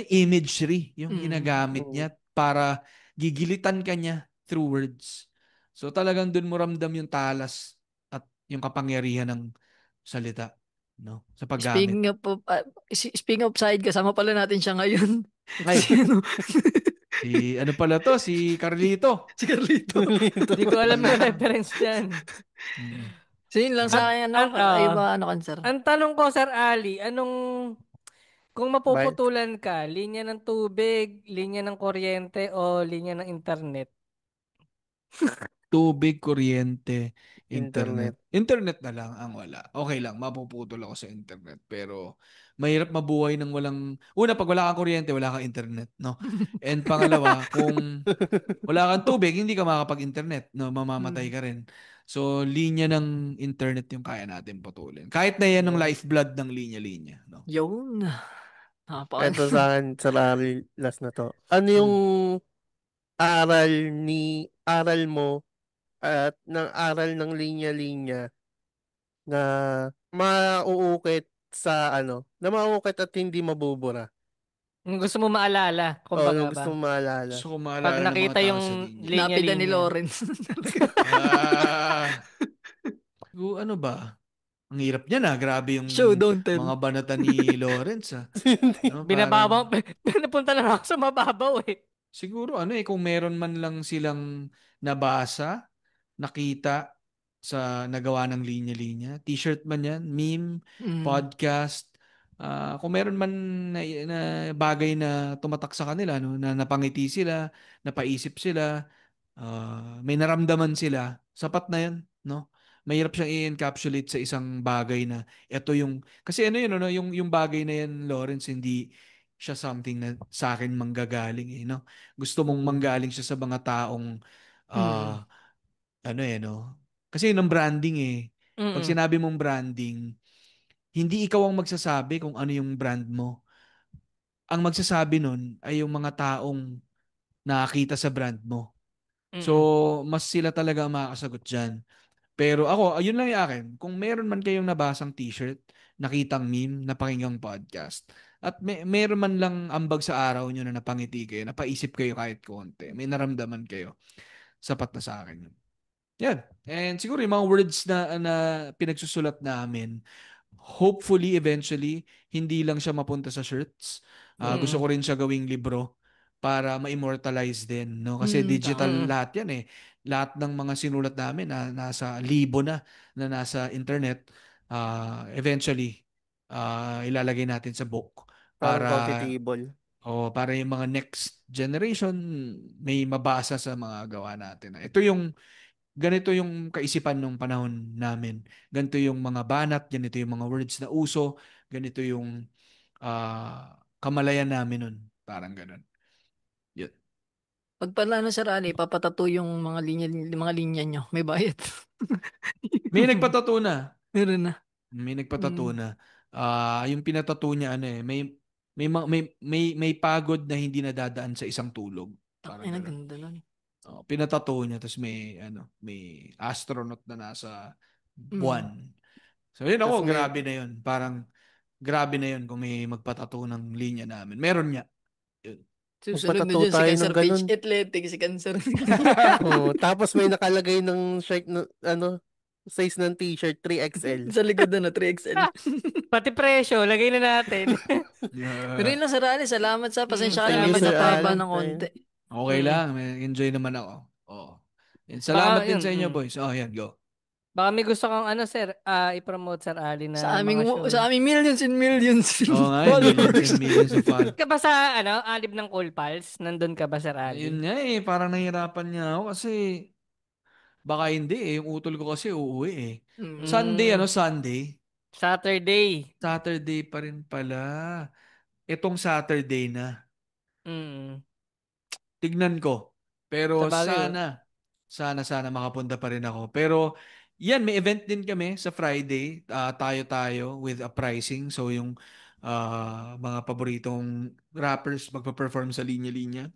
imagery yung ginagamit Mm. niya para gigilitan ka niya through words. So talagang dun mo ramdam yung talas at yung kapangyarihan ng salita, no? Sa paggamit. Speaking of Sayed, kasama pala natin siya ngayon. Ay, Si ano? ano pala to? Si Carlito. Si Carlito. Hindi ko alam yung reference dyan. Mm. So yun lang sa akin, ay ba, ano kan, sir? Ang tanong ko, Sir Ali, kung Bye. mapuputulan ka, linya ng tubig, linya ng kuryente, o linya ng internet? Tubig, kuryente, internet. Internet. Internet na lang ang wala. Okay lang, mapuputol ako sa internet. Pero mahirap mabuhay ng walang... Una, pag wala kang kuryente, wala kang internet, no? And pangalawa, kung wala kang tubig, hindi ka makapag-internet, no? Mamamatay ka rin. So, linya ng internet yung kaya natin putulin. Kahit na yan ang Yun. lifeblood ng linya-linya, no? Yun. Ito sa akin, sa Larry, last na to. Ano yung Hmm. aral mo at ng aral ng linya-linya na mauukit na mauukit at hindi mabubura? Yung gusto mo maalala, O kumbaga yung ba? gusto mong maalala. Gusto ko Pag maalala ng mga nakita tao sa yung linya. Napida ni linya-linya. Lawrence. Ah, ano ba? Ang hirap niya grabe yung Show, don't tell. mga banata ni Lawrence No, Binababaw, parang, napunta lang ako sa mababaw siguro kung meron man lang silang nabasa, nakita sa nagawa ng linya-linya, t-shirt man yan, meme, Mm. podcast, kung meron man na bagay na tumatak sa kanila, no, na napangiti sila, napaisip sila, may naramdaman sila, sapat na yan, no? Mahirap siyang i-encapsulate sa isang bagay na ito kasi no, yung bagay na yan, Lawrence, hindi siya something na sa akin manggagaling no? Gusto mong manggaling siya sa mga taong Mm. ah, no? Kasi yun ang branding Pag Mm. sinabi mong branding, hindi ikaw ang magsasabi kung ano yung brand mo. Ang magsasabi nun ay yung mga taong nakakita sa brand mo. So, Mm. mas sila talaga ang makakasagot dyan. Pero ako, ayun lang yung akin. Kung meron man kayong nabasang t-shirt, nakitang meme, napakinggang podcast, at meron man lang ambag sa araw nyo na napangiti kayo, napaisip kayo kahit konti, may naramdaman kayo, sapat na sa akin yun. Yan. And siguro yung mga words na pinagsusulat namin, hopefully, eventually, hindi lang siya mapunta sa shirts. Gusto ko Mm. rin siya gawing libro para ma-immortalize din, no? Kasi digital Tama. lahat yan Lahat ng mga sinulat namin na nasa libo na nasa internet, eventually, ilalagay natin sa book Parang para computable. para yung mga next generation may mabasa sa mga gawa natin. Ganito yung kaisipan nung panahon namin. Ganito yung mga banat, ganito yung mga words na uso, ganito yung kamalayan namin nun. Parang ganun. Yun. Pag pala Sir Ali, papatato yung mga linya nyo. May bayad. May nagpatato na. Meron na. May nagpatato Mm. na. Yung pinatato niya may pagod na hindi nadadaan sa isang tulog. Parang Ay, ganun. ganda nun. Pinatato niya tapos may astronaut na nasa Mm. buwan. So yun Tas ako, may grabe na yun. Parang grabe na yun kung may magpatato ng linya namin. Meron niya. Yun. Susunod na magpatato dyan si tayo ng Cancer Page ganun. Athletic, si Cancer. Tapos may nakalagay ng shirt na, size ng t-shirt 3XL. Sa likod na 3XL. Pati presyo, lagay na natin. Pero yun lang, Sir Ali, salamat sa pasensya ka na Thank you, medyo Sir napahaba Ali. ng konti. Okay Mm. lang. Enjoy naman ako. Oo. Salamat Baka, din yun, sa inyo, boys. Yan, go. Baka may gusto kang sir, i-promote, Sir Ali, na Sa aming, mga show. sa aming millions and millions Oo nga, millions followers. and millions of followers. Ka ba sa, Alib ng Cool Pals? Nandun ka ba, Sir Ayun Ali? nga parang nahirapan niya ako kasi baka hindi yung utol ko kasi uuwi Mm. Sunday, Mm. Sunday? Saturday. Saturday pa rin pala. Itong Saturday na. Mm. Tignan ko. Sa Pero bagay, sana makapunta pa rin ako. Pero yan, may event din kami sa Friday. Tayo with a pricing. So yung mga paboritong rappers magpa-perform sa linya-linya.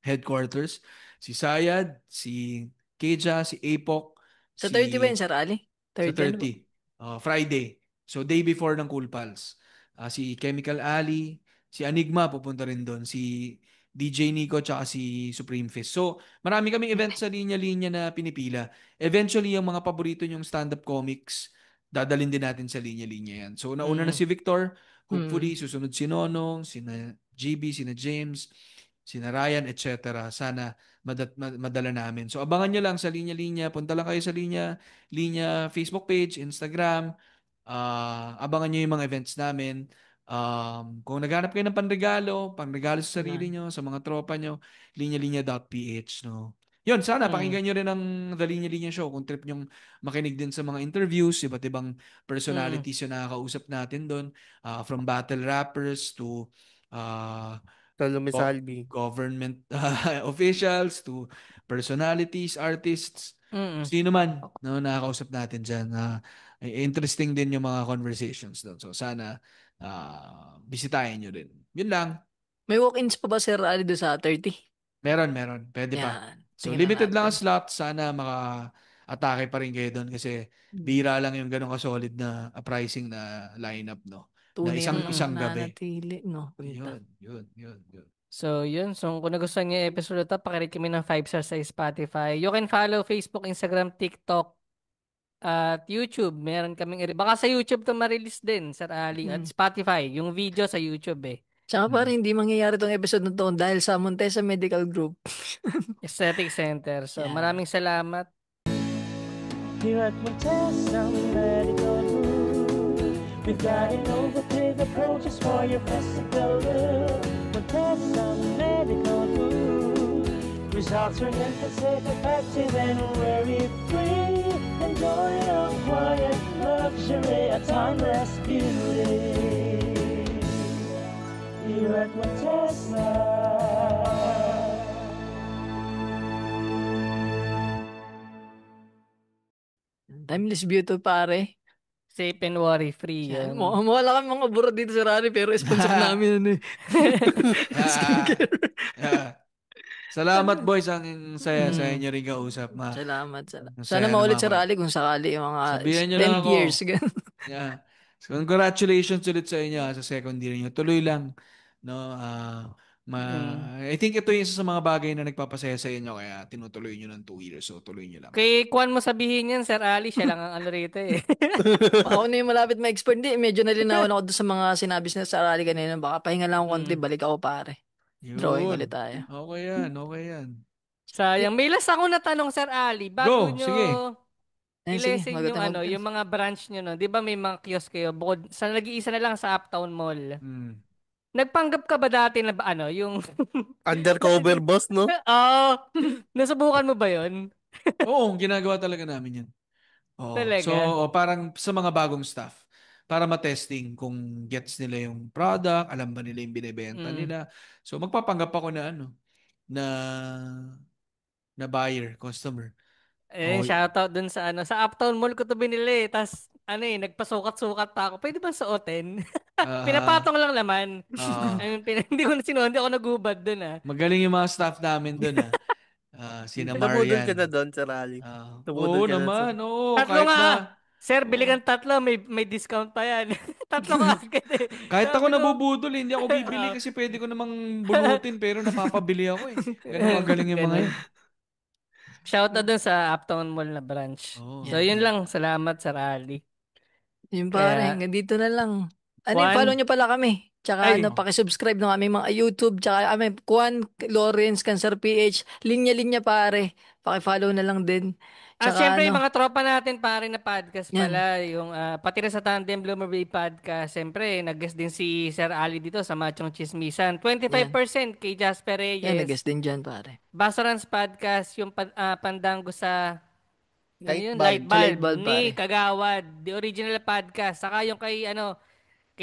Headquarters. Si Sayad, si Keja, si Apok, Sa si 30 ba yun, Sir Ali? sa 30, ano ba? 30. Friday. So, day before ng Cool Pals. Si Chemical Ali, si Enigma pupunta rin doon, si DJ Nico, tsaka si Supreme Fist. So, marami kaming event sa linya-linya na pinipila. Eventually, yung mga paborito nyong stand-up comics, dadalhin din natin sa linya-linya yan. So, nauna na si Victor. Hopefully, susunod si Nonong, sina GB, sina James, sina Ryan, etc. Sana madala namin. So, abangan nyo lang sa linya-linya. Punta lang kayo sa linya Facebook page, Instagram. Abangan nyo yung mga events namin. Kung naghanap kayo ng panregalo sa sarili nyo, sa mga tropa nyo, linya-linya.ph, no? Yun, sana pakinggan nyo rin ang The Linya Linya Show kung trip nyong makinig din sa mga interviews, iba't ibang personalities yung nakakausap natin doon, from battle rappers to Salome Salvi. government officials to personalities, artists, sino man no, nakakausap natin dyan. Interesting din yung mga conversations doon. So sana bisitahin nyo rin. Yun lang. May walk-ins pa ba, Sir Ali, doon sa 30? Meron. Pwede pa. Yan. So Tingnan limited lang ang natin. slot. Sana maka-atake pa rin kayo doon kasi bira lang yung ganun ka-solid na pricing na lineup, no? Na Tunay ang isang gabi. nananatili, no? Yun. So, yun. So, kung nagustuhan niyo yung episode ito, pakirate kami ng 5 stars sa Spotify. You can follow Facebook, Instagram, TikTok, at YouTube. Meron kaming, baka sa YouTube to ma-release din, Sir Ali. At Spotify, yung video sa YouTube Tsaka parang hindi mangyayari tong episode na to dahil sa Montesa Medical Group. Aesthetic Center. So, Yeah. maraming salamat. Here at Montesa Medical Group, we've got innovative approaches for your physical look. Montesa Medical Group, results are safe, effective, and worry-free. Enjoy your quiet luxury, a timeless beauty. Here at Montesa. Timeless beauty, pare. Safe and worry-free. Yan. Yan. Wala kami mga burot dito sa Rari, pero sponsor namin ano eh. Salamat boys, ang saya inyo rin kausap. Salamat. Masaya Sana maulit naman sa ako. Rally kung sakali yung mga Sabihan nyo lang 10 ako. years. Ganun. Yeah. So, congratulations ulit sa inyo sa second year nyo. Tuloy lang. No, I think ito yung isa sa mga bagay na nagpapasaya sa inyo kaya tinutuloy nyo ng 2 years. So tuloy nyo lang. Kay Kwan mo sabihin yan, Sir Ali, siya lang ang ano rito eh. Ako na yung malapit ma-expert. Hindi, medyo nalinawan ako doon sa mga sinabi na sa Rally kanina. Baka pahinga lang ako konti, balik ako pare. Drawing ulit tayo. Okay yan. Sayang. May last ako na tanong, Sir Ali. Bago Go, nyo sige. Sige, i-lesson yung yung mga branch nyo, no? Di ba may mga kiosk kayo? Bukod, sa nag-iisa na lang sa Uptown Mall. Nagpanggap ka ba dati na yung... Undercover boss, no? Oo. Nasubukan mo ba yun? Oo, ginagawa talaga namin yun. Oo. Talaga? So, parang sa mga bagong staff, para ma-testing kung gets nila yung product, alam ba nila yung binibenta nila. So, magpapanggap ako na na buyer, customer. Shoutout dun sa sa Uptown Mall ko to binili. Tapos, nagpasukat-sukat pa ako. Pwede ba suotin? Pinapatong lang naman. Hindi ko na sinuha, hindi ako nagubad dun Magaling yung mga staff namin dun Sina Nabudol ka Marian. na doon sa rally. Oo Nabudol ka na naman, oo. Tatlo Kahit nga. na, Sir, bili kang tatlo, may discount pa yan. Tatlo ka agad eh. kahit ako Sabi ko, nabubudol, hindi ako bibili kasi pwede ko namang bunutin pero napapabili ako eh. Ganun kagaling yung mga Ganun. yun. Shout out dun sa Uptown Mall na branch. Oo. So, yun lang. Salamat sa rally. Yun pare, Kaya, hanggang dito na lang. Juan? Follow nyo pala kami. Tsaka Ay. pakisubscribe ng aming mga YouTube. Tsaka Juan Lawrence, Cancer PH. Linya-linya pare. Pakifollow na lang din. Tsaka syempre, yung mga tropa natin pare na podcast Yan. pala, yung pati rin sa Tandem Bloomer Bay podcast, syempre, nag-guest din si Sir Ali dito sa Machong Chismisan. 25% kay Jasper Reyes. Yan, nag-guest din dyan pare. Basorans podcast, yung pandango sa Light Light bulb. Light Bulb bulb, ni pare. Kagawad, the original podcast. Saka yung kay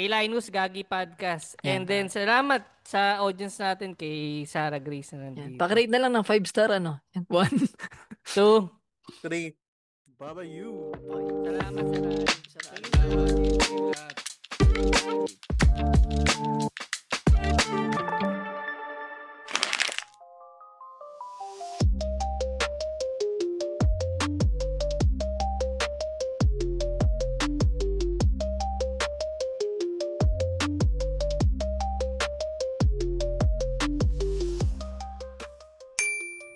Linus Gagi podcast. Yan, And then, salamat sa audience natin kay Sarah Grace na Yan. nandito. Pakirate na lang ng 5-star Yan. 1. 2. 3. Baba you. Salamat sa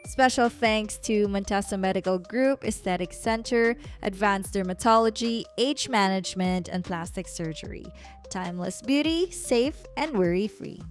Special thanks to Montesa Medical Group, Aesthetic Center, Advanced Dermatology, Age Management, and Plastic Surgery. Timeless beauty, safe and worry-free.